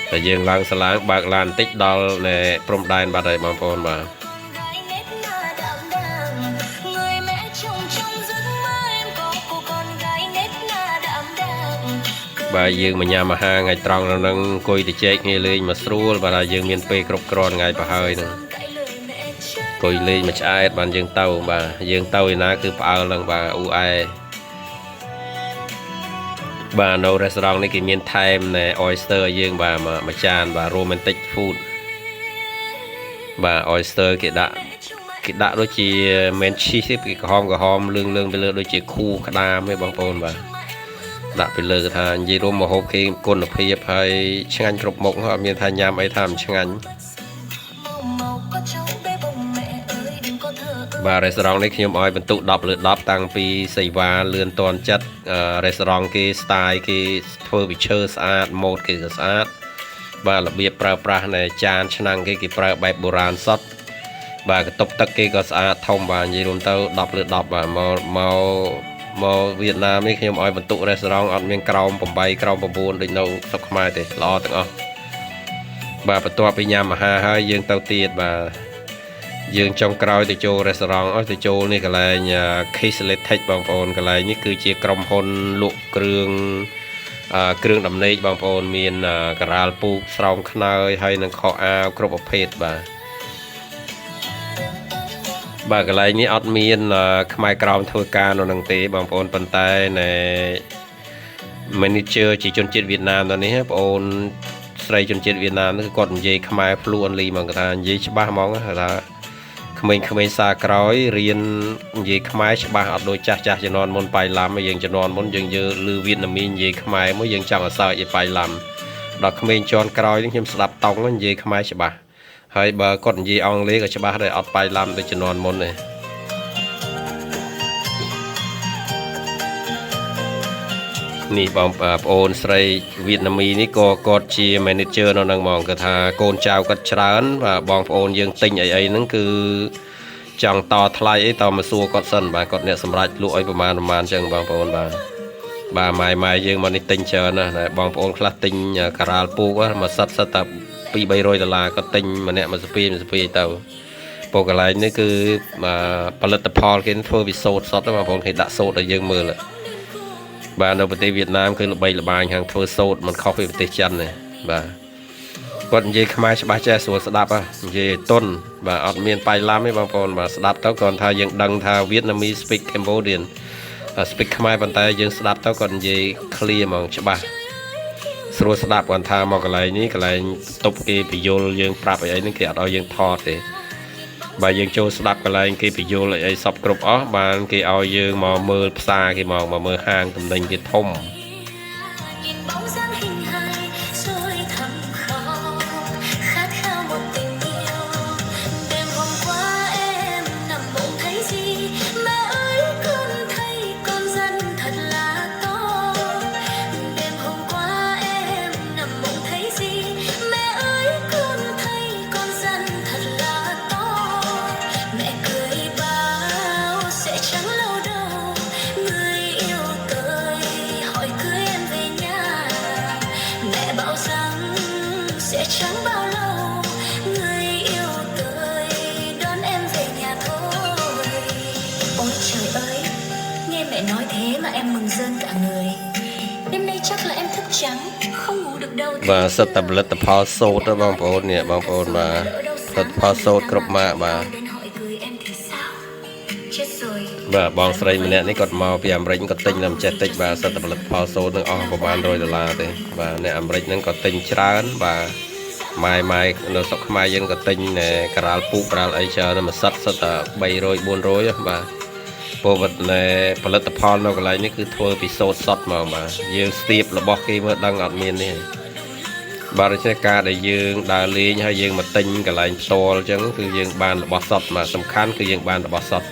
តែយើងឡើងសាឡាងបើកឡានបន្តិចដល់នៅព្រំដែនបាត់ហើយបងប្អូនបាទ gái nét na đạm đạm người mẹ trông trong giấc mơ em có cô con gái nét na đạm đạm បាទយើងមកញ៉ាំអាហារថ្ងៃត្រង់នៅនឹងអង្គុយទៅជែកគ្នាលេងមកស្រួលបាទយើងមានពេលគ្រប់គ្រាន់ថ្ងៃប្រហើយហ្នឹង cãi lời mẹ cha អង្គុយលេងមកឆ្អែតបានយើងទៅបាទយើងទៅឯណាគឺផ្អើលហ្នឹងបាទអ៊ូអែបាទនៅ restaurant នេះគេមានថែមណែ oyster ឲ្យយើងបាទមួយចានបាទ romantic food បាទ oyster គេដាក់ដូចជា main cheese ទេគេក្រហមលឿងទៅលើដូចជាខួរក្តាមទេបងប្អូនបាទដាក់ពីលើថានិយាយរួមមកហូបគេគុណភាពហើយឆ្ងាញ់គ្រប់មុខអត់មានថាញ៉ាំអីថាមិនឆ្ងាញ់ màu màu có cháu bé bông mẹ ơi đừng có thờ ơ បាទ restaurant នេះខ្ញុំឲ្យបន្ទុក10 លើ 10តាំងពីសេវាលឿនតាន់ចិត្ត restaurant គេ style គេធ្វើពីឈើស្អាតម៉ូដគេក៏ស្អាតបាទរបៀបប្រើប្រាស់នៃចានឆ្នាំងគេប្រើបែបបុរាណសុទ្ធបាទកន្ទប់ទឹកគេក៏ស្អាតធំបាទនិយាយរួមទៅ10 លើ 10បាទមកវៀតណាមនេះខ្ញុំឲ្យបន្ទុក restaurant អត់មានក្រោម8ក្រោម9ដូចនៅស្រុកខ្មែរទេល្អទាំងអស់បាទបន្ទាប់ពីញ៉ាំអាហារហើយយើងទៅទៀតបាទយើងចុងក្រោយទៅចូល restaurant អស់ទៅចូលនេះកន្លែង Kiseletech បងប្អូនកន្លែងនេះគឺជាក្រុមហ៊ុនលក់គ្រឿងដំណេកបងប្អូនមានការាលពូកស្រោមខ្នើយហើយនឹងខោអាវគ្រប់ប្រភេទបាទកន្លែងនេះអត់មានខ្មែរក្រមធ្វើការនៅនឹងទេបងប្អូនប៉ុន្តែណែ manager ជាជនជាតិវៀតណាមនេះបងប្អូនស្រីជនជាតិវៀតណាមគឺគាត់និយាយខ្មែរ fluently ហ្មងគាត់ថានិយាយច្បាស់ហ្មងថាក្មេងៗសាក្រោយរៀននិយាយខ្មែរច្បាស់អត់ដូចចាស់ជំនាន់មុនប៉ៃឡាំយើងជំនាន់មុនយើងឮវៀតណាមីនិយាយខ្មែរមួយយើងចង់ឲ្យសើចឲ្យប៉ៃឡាំដល់ក្មេងជាន់ក្រោយនេះខ្ញុំស្ដាប់តង់និយាយខ្មែរច្បាស់ហើយបើគាត់និយាយអង់គ្លេសក៏ច្បាស់ដែរអត់ប៉ៃឡាំដូចជំនាន់មុនទេនេះបងប្អូនស្រីវៀតណាមីនេះក៏គាត់ជា manager នៅនឹងហ្មងគាត់ថាកូនចៅគាត់ច្រើនបាទបងប្អូនយើងទិញអីហ្នឹងគឺចង់តថ្លៃអីតមកសួរគាត់សិនបាទគាត់អ្នកសម្រាប់លក់ឲ្យប្រមាណអញ្ចឹងបងប្អូនបាទម៉ែយើងមកនេះទិញច្រើនណាស់បងប្អូនខ្លះទិញការាលពូកមកសិតតែ$200-300គាត់ទិញម្នាក់មួយស្ពាយទៅពូកន្លែងនេះគឺផលិតផលគេធ្វើពីសូត្រសុទ្ធបងប្អូនគេដាក់សូត្រឲ្យយើងមើលបាទនៅប្រទេសវៀតណាមគឺល្បីល្បាញខាងធ្វើសូត្រមិនខុសពីប្រទេសចិនទេបាទគាត់និយាយខ្មែរច្បាស់ចេះស្រួលស្ដាប់និយាយទុនបាទអត់មានប៉ៃឡាំទេបងប្អូនបាទស្ដាប់ទៅគាត់ថាយើងដឹងថា Vietnamese speak Cambodian speak ខ្មែរប៉ុន្តែយើងស្ដាប់ទៅគាត់និយាយ clear ហ្មងច្បាស់ស្រួលស្ដាប់គាត់ថាមកកន្លែងនេះកន្លែងតុបគេបញ្យលយើងប្រាប់អីហ្នឹងគេអត់ឲ្យយើងថតទេបើយើងចូលស្ដាប់កន្លែងគេបញ្យលអីសពគ្រប់អស់បានគេឲ្យយើងមកមើលផ្សារគេមកមើលហាងទំនិញគេធំ nhìn bóng dáng hình hài rồi thầm khóc khát khao một tình yêu đêm hôm qua em nằm mộng thấy gì mẹ ơi con thấy con dân thật là to đêm hôm qua em nằm mộng thấy gì mẹ ơi con thấy con dân thật là to mẹ cười bao sẽ chẳng lâu đâu người yêu tới hỏi cưới em về nhà mẹ bảo rằng sẽ chẳng bao lâu người yêu tới đón em về nhà thôi ôi trời ơi nghe mẹ nói thế mà em mừng rơn cả người đêm nay chắc là em thức trắng không ngủ được đâu បាទសិតតែផលិតផលសូត្របងប្អូននេះបងប្អូនបាទផលិតផលសូត្រគ្រប់ម៉ាកបាទ đến hỏi cưới em thì sao chết rồi បាទបងស្រីម្នាក់នេះគាត់មកពីអាមេរិកគាត់ទិញតាមចេះតិចបាទសិតតែផលិតផលសូត្រនឹងអស់ប្រហែល$100ទេបាទអ្នកអាមេរិកហ្នឹងក៏ទិញច្រើនបាទម៉ែនៅស្រុកខ្មែរយើងក៏ទិញការាលពូកការាលអីច្រើនមួយសិតតែ300-400បាទពលផលិតផលនៅកន្លែងនេះគឺធ្វើពីសូត្រសុទ្ធមកបាទយើងស្ទាបរបស់គេមើលដឹងអត់មានទេបាទដូច្នេះការដែលយើងដើរលេងហើយយើងមកទិញកន្លែងផ្ទាល់អញ្ចឹងគឺយើងបានរបស់សុទ្ធមកសំខាន់គឺយើងបានរបស់សុទ្ធ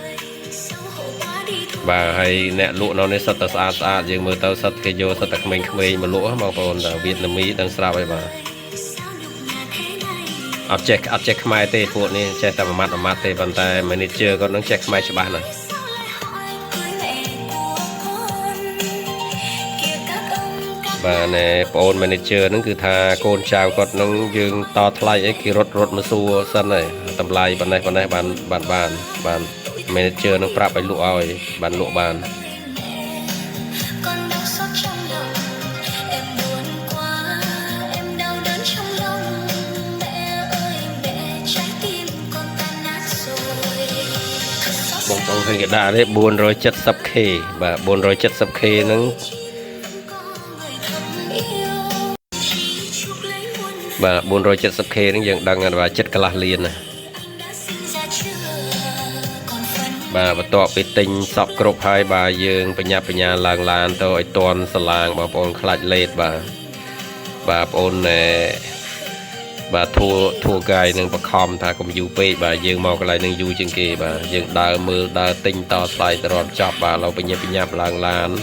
xấu hổ quá đi thôi và hay nẹt lụa nó nên sật sạt nhưng mưa tao sật cái vô sật tật mình mà lụa bằng bồn là Việt Nam Mỹ đang sao vậy bà object mai tê phụ này che tầm mặt tê bàn tay manager con nó check mai cho bạn này và nè bồn manager nó cứ tha côn chào con nó dương to thay ấy kia rốt mà xua sân này tầm lai bàn này bàn manager nó prap phải lụa rồi bàn lụa bàn bông hơi cái đà đấy buồn rồi chất sập khê và buồn rồi chất sập khê nó và buồn rồi chất sập khê nó dần đang và chất cala liền này và tọa bị tinh sọc cột hai bà dương benya làng làng tôi toàn sờ làng bà bồn khạch lết bà bồn này bà thua gai nâng bà khom thà cũng du pe bà dương màu cái lại nâng du trên kia bà dương đào mưa đào tinh to sai tròn chọc bà lâu benya làng làng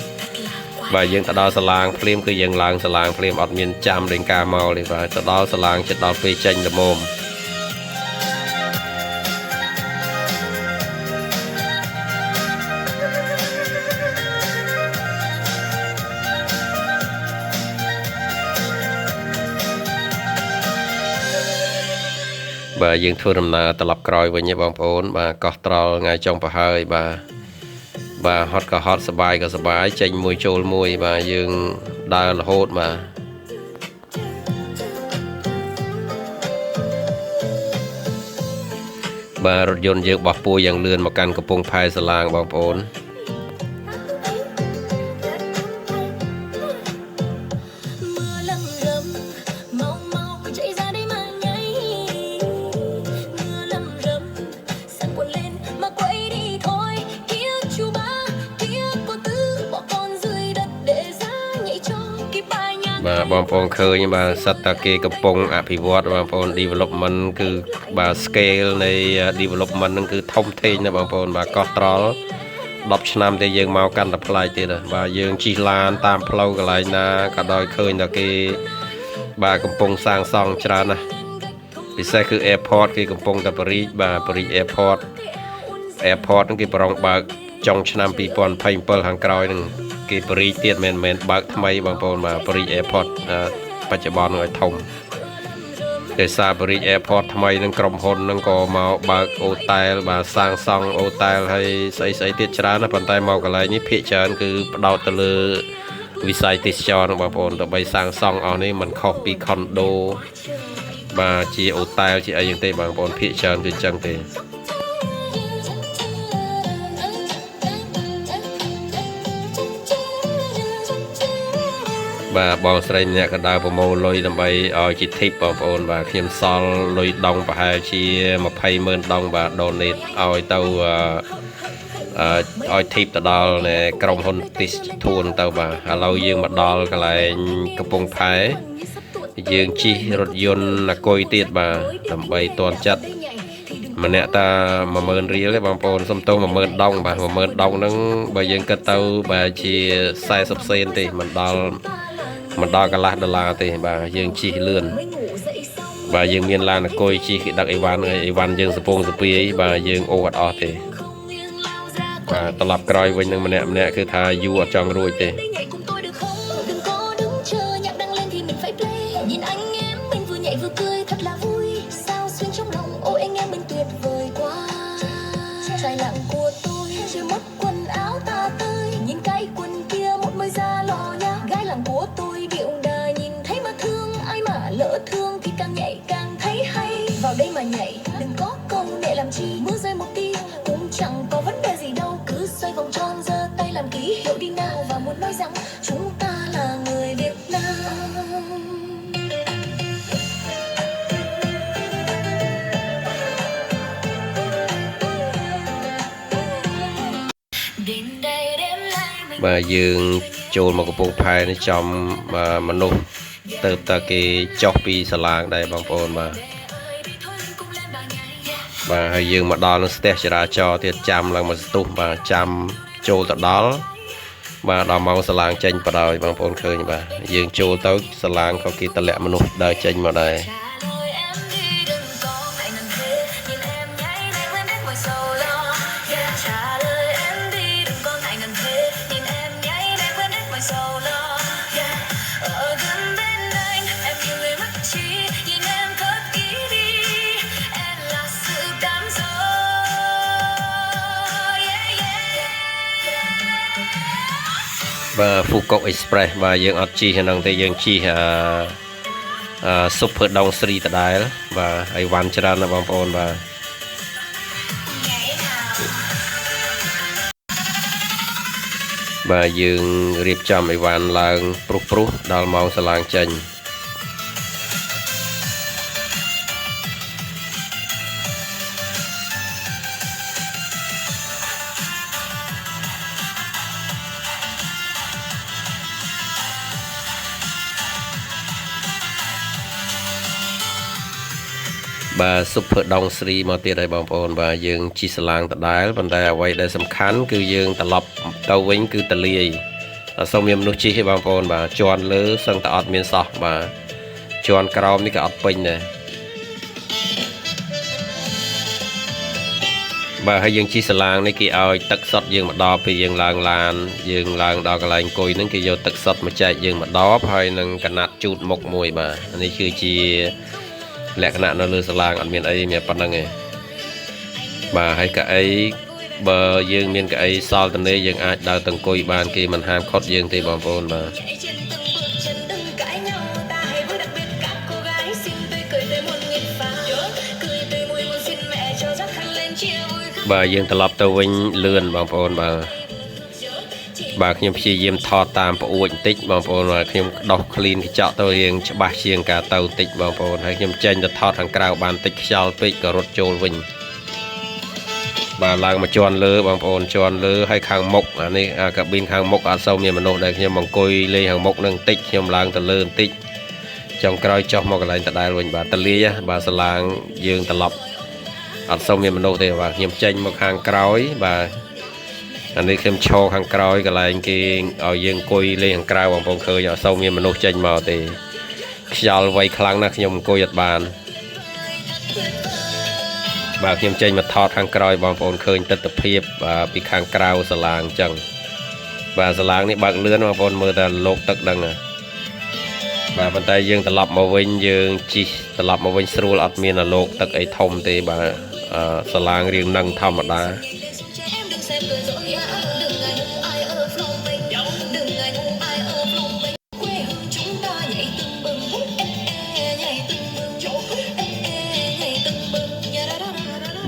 bà dương ta đào sờ làng phim cứ dương làng sờ làng phim ọt miền chăm đến cà mau thì bà ta đào sờ làng chết đào pe chanh là mồm bà dương thua đầm nà tập còi với nhé bóng ổn bà có trò ngay trong bà hơi bà hot sờ bài chanh mùi trôi mùi bà dương đa là hốt mà bà rốt dồn dương bọc bùi dạng lươn một căn cặp bông phai sờ làng bóng ổn bà bom pon khơi nhưng mà sát ta kê cặp bông pivot bom pon development cứ bà scale này development cứ thông tin nè bom pon bà có trò đọc năm thì dương mau căn tập lại thì rồi bà dương chi lan tam flow cái lại na cả đôi khơi là cái bà cặp bông sang song trà nè vì xe cứ airport cái cặp bông tập Paris airport nó cái bong bà trong năm pi pon paper hàng còi nè cái Paris tiết men bạc thay bằng pon mà Paris airportปัจจุบันngười thông cái xa Paris airport thay nên cầm hồn nên có màu bạc hotel và sang song hotel hay xây tiết trá nó bàn tay màu cái này như phía trên cứ đầu từ lư visay tiết cho nó bằng pon từ bay sang song ở đây mình copy condo và chỉ hotel chỉ ở những tây bằng pon phía trên từ chân thì bà bong sấy nhẹ cái đào bộ mô lôi đầm bay ở chỉ thip bong ôn và khiêm sol lôi đông và hai chi một pay mơn đông và donate ở tàu ở thip tàu đào này cầm hôn tít thuần tàu bà lâu dương mặt đào cái lại cái bông phái dương chi rốt yôn là coi tiết bà đầm bay toàn chặt mà nè ta mà mơn riêng lấy bong ôn xong tàu mà mơn đông nó bà dương cái tàu bà chỉ sai sập sen thì mình đo cái lá đô thì bà dương chi lươn bà dương miền lan là coi chi đặc Ivan dương sập ấy bà dương ô ở thì bà tập lập coi với những mình nè cứ thà du ở trong rồi thì thương thì càng nhảy càng thấy hay vào đây mà nhảy đừng có câu để làm chi mưa rơi một tia cũng chẳng có vấn đề gì đâu cứ xoay vòng tròn giơ tay làm ký hiệu đi nào và muốn nói rằng chúng ta là người Việt Nam. bà dương chôn một cái bông phai nó trong mà nô từ ta cái chọc pi sờ làng đây bằng pôn bà hay dương mà đo nó step ra cho thì chăm lần mà tu bà chăm ចូលទៅដល់បាទដល់ម៉ោងសាឡាងចេញបដ ாய் បងប្អូនឃើញបាទយើងចូលទៅសាឡាងក៏គេតម្លាក់មនុស្សដើរចេញមកដែរ បាទ Phuket Express បាទយើងអត់ជិះហ្នឹងទេយើងជិះSuper Dong Sri ដដែលបាទហើយវ៉ាន់ច្រើនណាស់បងប្អូនបាទបាទយើងរៀបចំអីវ៉ាន់ឡើងព្រុសដល់ម៉ោងសាឡាងចេញ បាទ Super Dong Sri មកទៀតហើយបងប្អូនបាទយើងជិះសាឡាងដដែលប៉ុន្តែអ្វីដែលសំខាន់គឺយើងត្រឡប់ទៅវិញគឺតលាយអត់សូវមានមនុស្សជិះទេបងប្អូនបាទជាន់លើសឹងតែអត់មានសោះបាទជាន់ក្រោមនេះក៏អត់ពេញដែរបាទហើយយើងជិះសាឡាងនេះគេឲ្យទឹកសុទ្ធយើងមកដល់ពេលយើងឡើងឡានយើងឡើងដល់កន្លែងអង្គុយហ្នឹងគេយកទឹកសុទ្ធមកចែកយើងមកដល់ហើយនឹងកណាត់ជូតមុខមួយបាទនេះគឺជាលក្ខណៈនៅលើសាឡាងអត់មានអីមានប៉ុណ្្នឹងទេបាទហើយកៅអីបើយើងមានកៅអីសល់តនេយើងអាចដើរទៅអង្គុយបានគេមិនហាមឃាត់យើងទេបងប្អូនបាទបាទយើងត្រឡប់ទៅវិញលឿនបងប្អូនបាទខ្ញុំព្យាយាមថតតាមប្អួចបន្តិចបងប្អូនបាទខ្ញុំដោះ clean កញ្ចក់ទៅរៀងច្បាស់ជាងការទៅបន្តិចបងប្អូនហើយខ្ញុំចេញទៅថតខាងក្រៅបានបន្តិចខ្យល់ពេកក៏រត់ចូលវិញបាទឡើងមកជាន់លើបងប្អូនជាន់លើហើយខាងមុខអានេះកាប៊ីនខាងមុខអត់សូវមានមនុស្សដែលខ្ញុំអង្គុយលេងខាងមុខនឹងបន្តិចខ្ញុំឡើងទៅលើបន្តិចចុងក្រោយចុះមកកន្លែងដដែលវិញបាទតលាយបាទសាឡាងយើងត្រឡប់អត់សូវមានមនុស្សទេបាទខ្ញុំចេញមកខាងក្រោយបាទអានេះខ្ញុំឈរខាងក្រោយកន្លែងគេឲ្យយើងអង្គុយលេងខាងក្រៅបងប្អូនឃើញអត់សូវមានមនុស្សចេញមកទេខ្យល់វៃខ្លាំងណាស់ខ្ញុំអង្គុយអត់បានបាទខ្ញុំចេញមកថតខាងក្រោយបងប្អូនឃើញទិដ្ឋភាពពីខាងក្រៅសាឡាងអញ្ចឹងបាទសាឡាងនេះបើកលឿនបងប្អូនមើលតែលោកទឹកដឹងបាទប៉ុន្តែយើងត្រឡប់មកវិញយើងជិះត្រឡប់មកវិញស្រួលអត់មានលោកទឹកអីធំទេបាទសាឡាងរៀងនឹងធម្មតា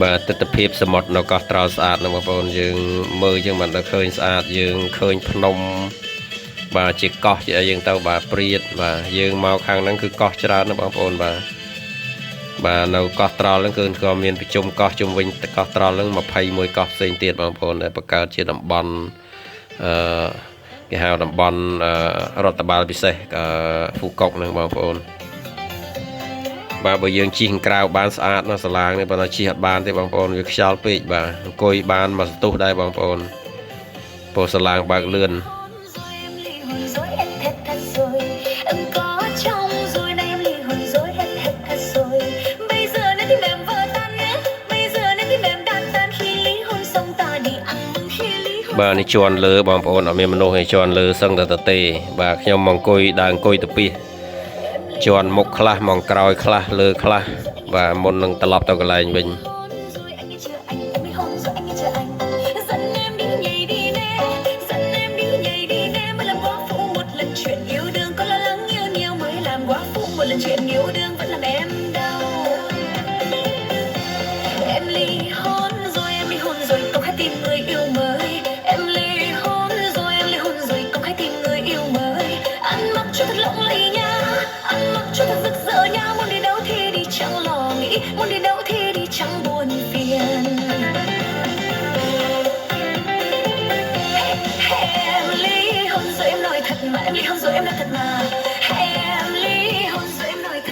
បាទទិដ្ឋភាពសមុទ្រនៅកោះត្រល់ស្អាតណាស់បងប្អូនយើងមើលយើងមិនដល់ឃើញស្អាតយើងឃើញភ្នំបាទជាកោះជាអីយើងទៅបាទព្រាតបាទយើងមកខាងហ្នឹងគឺកោះច្រើនណាស់បងប្អូនបាទនៅកោះត្រល់ហ្នឹងគឺក៏មានប្រជុំកោះជុំវិញកោះត្រល់ហ្នឹង21កោះផ្សេងទៀតបងប្អូនដែលបង្កើតជាតំបន់គេហៅតំបន់រដ្ឋបាលពិសេសហ្វូកុកហ្នឹងបងប្អូនបាទបើយើងជិះក្រៅបានស្អាតណាស់សាឡាងនេះបើថាជិះអត់បានទេបងប្អូនវាខ្យល់ពេកបាទអង្គុយបានមកសន្ទុះដែរបងប្អូនពោសាឡាងបើកលឿនបាទនេះជាន់លើបងប្អូនអត់មានមនុស្សឯជាន់លើសឹងតែទេបាទខ្ញុំមកអង្គុយដើរអង្គុយទៅពីជាន់មុខខ្លះមកក្រោយខ្លះលើខ្លះបាទមុននឹងត្រឡប់ទៅកន្លែងវិញ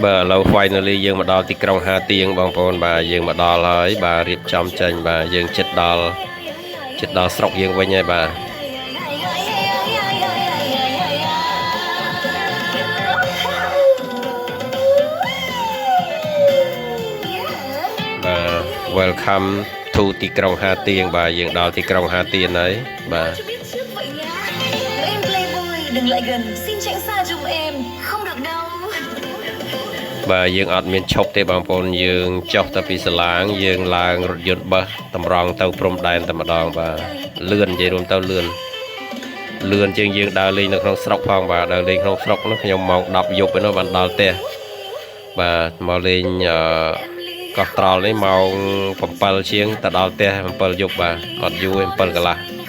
បាទឥឡូវ finally យើងមកដល់ទីក្រុងហាទៀងបងប្អូនបាទយើងមកដល់ហើយបាទរៀបចំចេញបាទយើងជិតដល់ ចិត្តដល់ស្រុកយើងវិញហើយបាទWelcome to ទីក្រុងហាទៀងបាទយើងដល់ទីក្រុងហាទៀងហើយបាទ Đừng lại gần, xin tránh xa giùm em, không được đâu. បាទយើងអត់មានឈប់ទេបងប្អូនយើងចុះទៅពីសាឡាងយើងឡើងរថយន្តប័សតម្រង់ទៅព្រំដែនតែម្ដងបាទលឿននិយាយរួមទៅលឿនជាងយើងដើរលេងនៅក្នុងស្រុកផងបាទដើរលេងក្នុងស្រុកនោះខ្ញុំម៉ោង 10 យប់ឯនោះបានដល់ផ្ទះបាទមកលេងកោះត្រល់នេះម៉ោង 7 ជាងទៅដល់ផ្ទះ 7 យប់បាទអត់យូរទេ 7 កន្លះ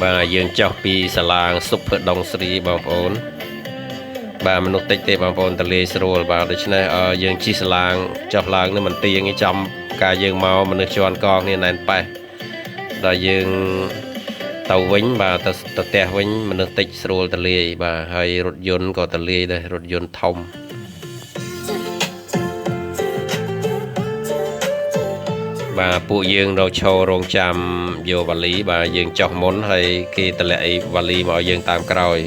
បាទយើងចុះពីសាឡាងសុភដងស្រីបងប្អូនបាទមនុស្សតិចទេបងប្អូនតលេស្រួលបាទដូច្នេះយើងជិះសាឡាងចុះឡើងនឹងមិនទៀងឯចំការយើងមកមនុស្សជាន់កគ្នាណែនប៉េះដល់យើងទៅវិញបាទទៅផ្ទះវិញមនុស្សតិចស្រួលតលេបាទហើយរថយន្តក៏តលេដែររថយន្តធំបាទពួកយើងរកឈររងចាំយកវ៉ាលីបាទយើងចុះមុនហើយគេតម្លាក់អីវ៉ាលីមកឲ្យយើងតាមក្រោយ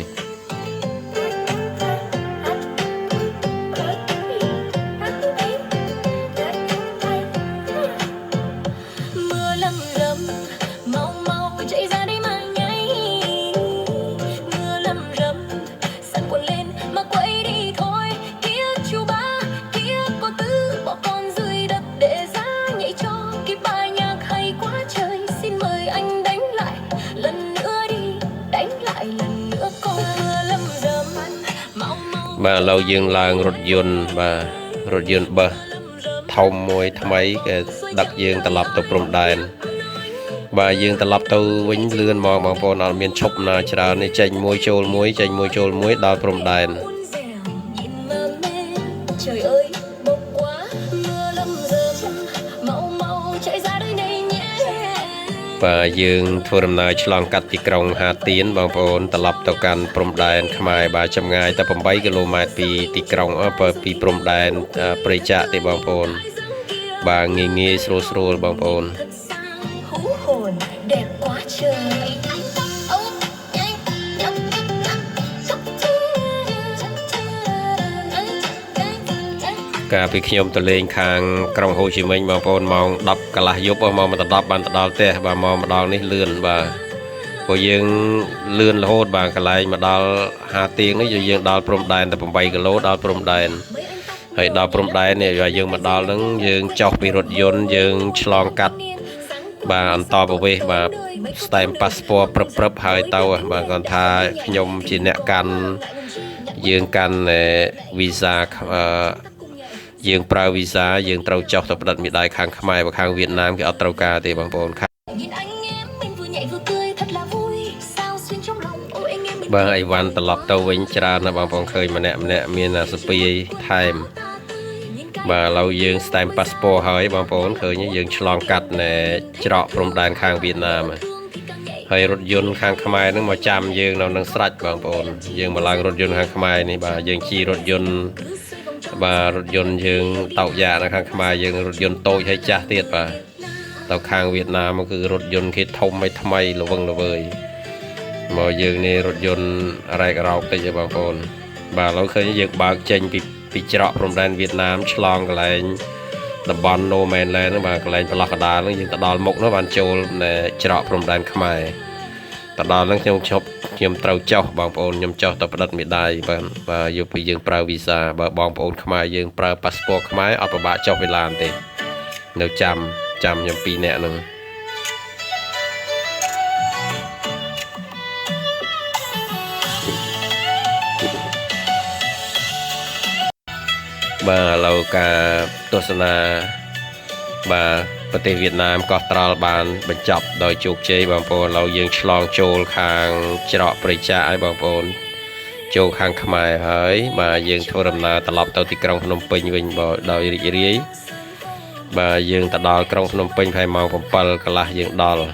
បាទឥឡូវយើងឡើងរថយន្តបាទរថយន្តប័សធំមួយថ្មីគេដឹកយើងត្រឡប់ទៅព្រំដែនបាទយើងត្រឡប់ទៅវិញលឿនមកបងប្អូនអត់មានឈប់ណាច្រើននេះចេញមួយចូលមួយចេញមួយចូលមួយដល់ព្រំដែនបាទយើងធ្វើដំណើរឆ្លងកាត់ទីក្រុងហាទៀនបងប្អូនត្រឡប់ទៅកាន់ព្រំដែនខ្មែរបាទចម្ងាយតែ 8 គីឡូម៉ែត្រពីទីក្រុងពីព្រំដែនព្រៃចាក់ទេបងប្អូនបាទងាយស្រួលបងប្អូនកាលពីខ្ញុំទៅលេងខាងក្រុងហូជីមិញបងប្អូនម៉ោង 10 កន្លះយប់ម៉ោង 10 បានទៅដល់ផ្ទះបាទម៉ោងម្ដងនេះលឿនបាទព្រោះយើងលឿនរហូតបាទកន្លែងមកដល់ហាទៀងនេះយើងដល់ព្រំដែនតែ 8 គីឡូដល់ព្រំដែនហើយដល់ព្រំដែននេះយើងមកដល់ហ្នឹងយើងចុះពីរថយន្តយើងឆ្លងកាត់បាទអន្តរប្រវេសន៍បាទស្តែមប៉ាសពតព្រឹបហើយទៅបាទគាត់ថាខ្ញុំជាអ្នកកាន់យើងកាន់វីសាយើងប្រើវីសាយើងត្រូវចុះទៅផ្តិតមេដាយខាងខ្មែរvàខាងវៀតណាមគេអត់ត្រូវការទេបងប្អូនបាទអីវ៉ាន់ត្រឡប់ទៅវិញច្រើនណាបងប្អូនឃើញម្នាក់មានសពីថែមបាទឥឡូវយើងស្តែមប៉ាសពតហើយបងប្អូនឃើញយើងឆ្លងកាត់ច្រកព្រំដែនខាងវៀតណាមហើយរថយន្តខាងខ្មែរនឹងមកចាំយើងនៅនឹងស្រាច់បងប្អូនយើងមកឡើងរថយន្តខាងខ្មែរនេះបាទយើងជិះរថយន្តបាទរថយន្តយើងតោកយ៉ានៅខាងខ្មែរយើងរថយន្តតូចហើយចាស់ទៀតបាទទៅខាងវៀតណាមគឺរថយន្តគេធំហើយថ្មីល្វឹងល្វើយមកយើងនេះរថយន្តរ៉ែករ៉ោកតិចទេបងប្អូនបាទឥឡូវឃើញយើងបើកចេញពីច្រកព្រំដែនវៀតណាមឆ្លងកន្លែងតំបន់ No Man Land ហ្នឹងបាទកន្លែងប្រឡោះកដាលហ្នឹងយើងទៅដល់មុខនោះបានចូលច្រកព្រំដែនខ្មែរទៅដល់ហ្នឹងខ្ញុំត្រូវចុះបងប្អូនខ្ញុំចុះទៅផ្តិតមេដាយបាទយកពីយើងប្រើវីសាបើបងប្អូនខ្មែរយើងប្រើប៉ាសពតខ្មែរអត់ពិបាកចុះវេលាទេនៅចាំខ្ញុំ2នាក់ហ្នឹងបាទឥឡូវការទស្សនាបាទប្រទេសវៀតណាមកោះត្រល់បានបញ្ចប់ដោយជោគជ័យបងប្អូនឥឡូវយើងឆ្លងចូលខាងច្រកព្រៃចាក់ហើយបងប្អូនចូលខាងខ្មែរហើយបាទយើងធ្វើដំណើរត្រឡប់ទៅទីក្រុងភ្នំពេញវិញដោយរីករាយបាទយើងទៅដល់ក្រុងភ្នំពេញប្រហែលម៉ោង 7 កន្លះយើងដល់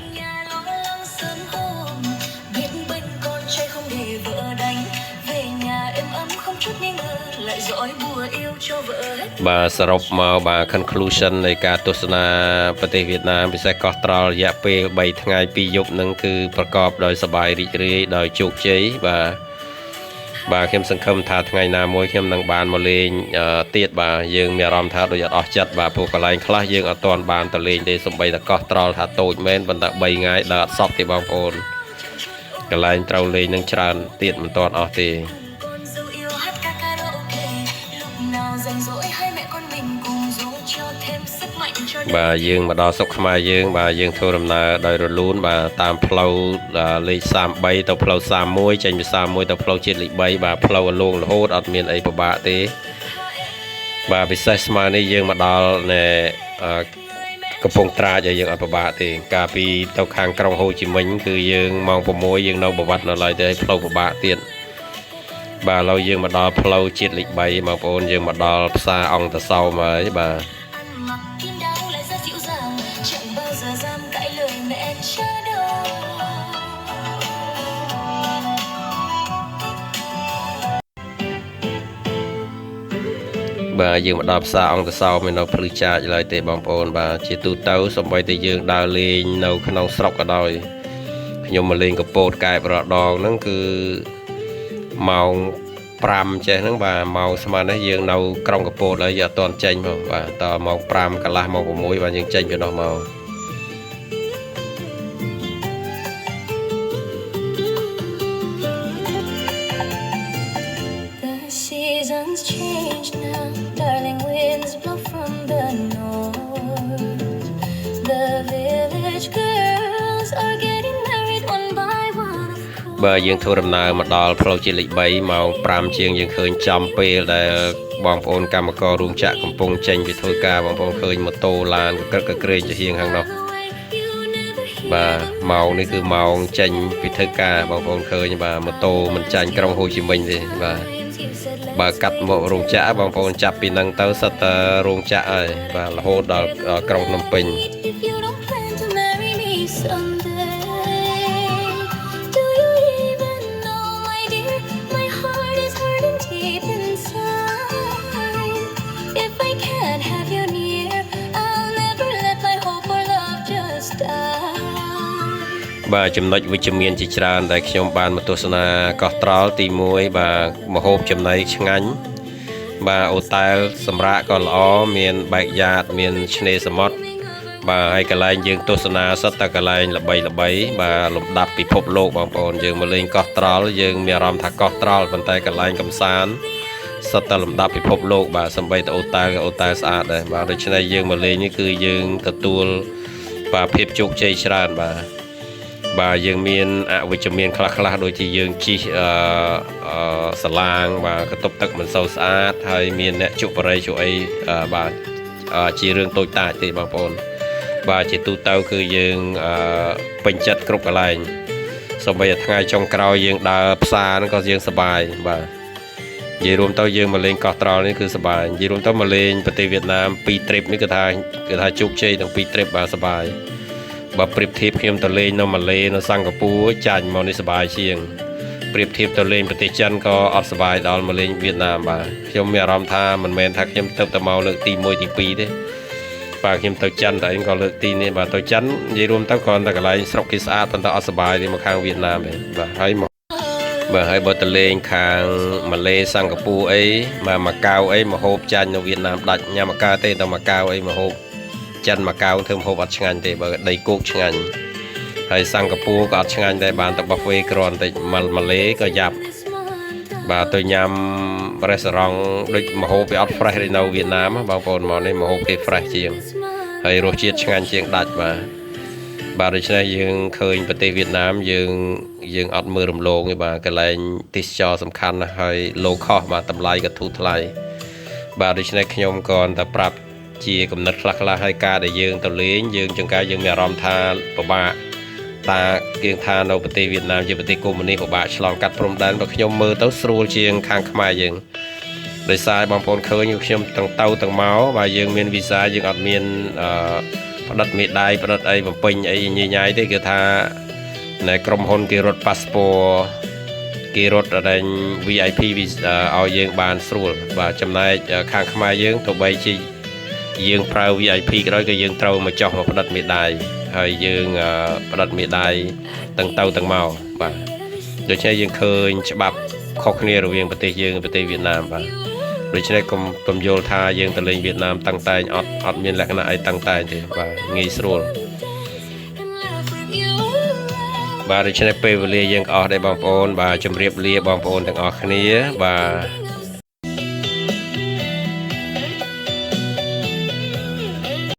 chút nghi ngờ lại dõi bùa yêu cho vợ hết បាទសរុបមកបាទ conclusion នៃការទស្សនាប្រទេសវៀតណាមពិសេសកោះត្រល់រយៈពេល3ថ្ងៃ2យប់នឹងគឺប្រកបដោយសប្បាយរីករាយដោយជោគជ័យបាទខ្ញុំសង្ឃឹមថាថ្ងៃណាមួយខ្ញុំនឹងបានមកលេងទៀតបាទយើងមានអារម្មណ៍ថាដូចអត់អស់ចិត្តបាទព្រោះកន្លែងខ្លះយើងអត់ទាន់បានទៅលេងទេសូម្បីតែកោះត្រល់ថាតូចមែនប៉ុន្តែ3ថ្ងៃដើរអត់សពទេបងប្អូនកន្លែងត្រូវលេងនឹងច្រើនទៀតមិនទាន់អស់ទេ con dâu yêu hát ca karaoke lúc nào rảnh rỗi hai mẹ con mình cùng dỗ cho thêm sức mạnh cho đời បាទយើងមកដល់ស្រុកខ្មែរយើងបាទយើងធ្វើដំណើរដោយរលូនបាទតាមផ្លូវលេខ33ទៅផ្លូវ31ចេញពី31ទៅផ្លូវជាតិលេខ3បាទផ្លូវអលងរហូតអត់មានអីពិបាកទេបាទពិសេសស្មើនេះយើងមកដល់នៅកំពង់ត្រាចហើយយើងអត់ពិបាកទេកាលពីទៅខាងក្រុងហូជីមិញគឺយើងម៉ោង6យើងនៅបវត្តនៅឡើយទេផ្លូវពិបាកទៀតបាទឥឡូវយើងមកដល់ផ្លូវជាតិលេខ3បងប្អូនយើងមកដល់ផ្សារអង្គតសោមហើយបាទ ăn mặc kín đáo lại rất dịu dàng chẳng bao giờ dám cãi lời mẹ cha đâu បាទយើងមកដល់ផ្សារអង្គតសោមនៅព្រឹចាចឡើយទេបងប្អូនបាទជាទូទៅសូម្បីតែយើងដើរលេងនៅក្នុងស្រុកក៏ដោយខ្ញុំមកលេងកពតកែបរដងហ្នឹងគឺម៉ោង5ចេះហ្នឹងបាទម៉ោងស្មើនេះយើងនៅក្រុងកពតហើយយើងអត់ទាន់ចេញផងបាទតម៉ោង5កន្លះម៉ោង6បាទយើងចេញពីនោះមក The seasons change now darling winds blow from the north the village girls are getting married one by one of course បាទយើងធ្វើដំណើរមកដល់ផ្លូវជាតិលេខ3ម៉ោង5ជាងយើងឃើញចំពេលដែលបងប្អូនកម្មកររោងចក្រកំពុងចេញពីធ្វើការបងប្អូនឃើញម៉ូតូឡានកក្រឹកកក្រែងជាហៀងខាងនោះ បាទម៉ោងនេះគឺម៉ោងចេញពីធ្វើការបងប្អូនឃើញបាទម៉ូតូមិនចាញ់ក្រុងហូជីមិញទេបាទបើកាត់មករោងចក្របងប្អូនចាប់ពីហ្នឹងទៅសិតតែរោងចក្រហើយបាទរហូតដល់ក្រុងភ្នំពេញ If you don't plan to marry me someday do you even know my dear my heart is hurting deep inside if I can't have you near I'll never let my hope or love just die បាទចំណុចវិជ្ជមានជាច្រើនដែលខ្ញុំបានមកទស្សនាកោះត្រល់ទី1បាទម្ហូបចំណីឆ្ងាញ់បាទអូតែលសម្រាប់ក៏ល្អមានបែកយ៉ាតមានឆ្នេរសមុទ្របាទហើយកន្លែងយើងទស្សនាសិតតែកន្លែងល្បីបាទលំដាប់ពិភពលោកបងប្អូនយើងមកលេងកោះត្រល់យើងមានអារម្មណ៍ថាកោះត្រល់ប៉ុន្តែកន្លែងកំសាន្តសិតតែលំដាប់ពិភពលោកបាទសម្បីតែអូតែលស្អាតដែរបាទដូច្នេះយើងមកលេងនេះគឺយើងទទួលបាទភាពជោគជ័យច្រើនបាទយើងមានអវិជ្ជមានខ្លះដូចជាយើងជិះសាឡាងបាទកតុបទឹកមិនសូវស្អាតហើយមានអ្នកជក់បរិយជក់អីបាទជារឿងតូចតាចទេបងប្អូនបាទជាទូទៅគឺយើងពេញចិត្តគ្រប់កន្លែងសូម្បីតែថ្ងៃចុងក្រោយយើងដើរផ្សារហ្នឹងក៏យើងសប្បាយបាទនិយាយរួមទៅយើងមកលេងកោះត្រល់នេះគឺសប្បាយនិយាយរួមទៅមកលេងប្រទេសវៀតណាម2 trip នេះគឺថាជោគជ័យទាំង2 trip បាទសប្បាយ បើប្រៀបធៀបខ្ញុំទៅលេងនៅម៉ាឡេនៅសិង្ហបុរីចាញ់មកនេះសប្បាយជាងប្រៀបធៀបទៅលេងប្រទេសចិនក៏អត់សប្បាយដល់មកលេងវៀតណាមបាទខ្ញុំមានអារម្មណ៍ថាមិនមែនថាខ្ញុំទៅមកលើកទី1ទី2ទេបាទខ្ញុំទៅចិនតែក៏លើកទីនេះបាទទៅចិននិយាយរួមទៅគ្រាន់តែកន្លែងស្រុកគេស្អាតប៉ុន្តែអត់សប្បាយទេមកខាងវៀតណាមទេបាទហើយមកបើទៅលេងខាងម៉ាឡេសិង្ហបុរីអីម៉ាកាវអីមកហូបចាញ់នៅវៀតណាមដាច់ញ៉ាំម៉ាកាទេតែម៉ាកាវអីមកហូប ចិនម៉ាកាវធ្វើម្ហូបអត់ឆ្ងាញ់ទេបើដីគោកឆ្ងាញ់ហើយសិង្ហបុរីក៏អត់ឆ្ងាញ់ដែរបានតែបាហ្វេគ្រាន់តែម៉ាឡេក៏យ៉ាប់បាទទៅញ៉ាំរេស្តូរ៉ង់ដូចម្ហូបវាអត់ fresh ដូចនៅវៀតណាមបងប្អូនមកនេះម្ហូបគេ fresh ជាងហើយរសជាតិឆ្ងាញ់ជាងដាច់បាទដូច្នេះយើងឃើញប្រទេសវៀតណាមយើងអត់មើលរំលងទេបាទកន្លែងទេសចរសំខាន់ណាស់ហើយ low cost បាទតម្លៃក៏ធូរថ្លៃបាទដូច្នេះខ្ញុំក៏តែប្រាប់ ជាកំណត់ខ្លះហើយការដែលយើងទៅលេងយើងចង្ការយើងមានអារម្មណ៍ថាពិបាកតាគេថានៅប្រទេសវៀតណាមជាប្រទេសកុម្មុយនីសពិបាកឆ្លងកាត់ព្រំដែនបើខ្ញុំមើលទៅស្រួលជាងខាងខ្មែរយើងដោយសារបងប្អូនឃើញខ្ញុំទាំងទៅទាំងមកបើយើងមានវីសាយើងអត់មានផ្ដិតមេដាយផ្ដិតអីបំពេញអីញ៉ៃទេគឺថា ในក្រុមហ៊ុនគេរត់ប៉ាសពត គេរត់តែ VIP ឲ្យយើងបានស្រួលបាទចំណែកខាងខ្មែរយើងទោះបីជាយើងប្រើ VIP ក៏ដោយក៏យើងត្រូវមកចោះមកផ្ដិតមេដាយហើយយើងផ្ដិតមេដាយទាំងទៅទាំងមកបាទដូច្នេះយើងឃើញច្បាប់ខុសគ្នារវាងប្រទេសយើងនិងប្រទេសវៀតណាមបាទដូច្នេះកុំយល់ថាយើងទៅលេងវៀតណាមតាំងតែងអត់មានលក្ខណៈអីតាំងតែងទេបាទងាយស្រួលបាទដូច្នេះពេលវេលាយើងក៏អស់ដែរបងប្អូនបាទជម្រាបលាបងប្អូនទាំងអស់គ្នាបាទ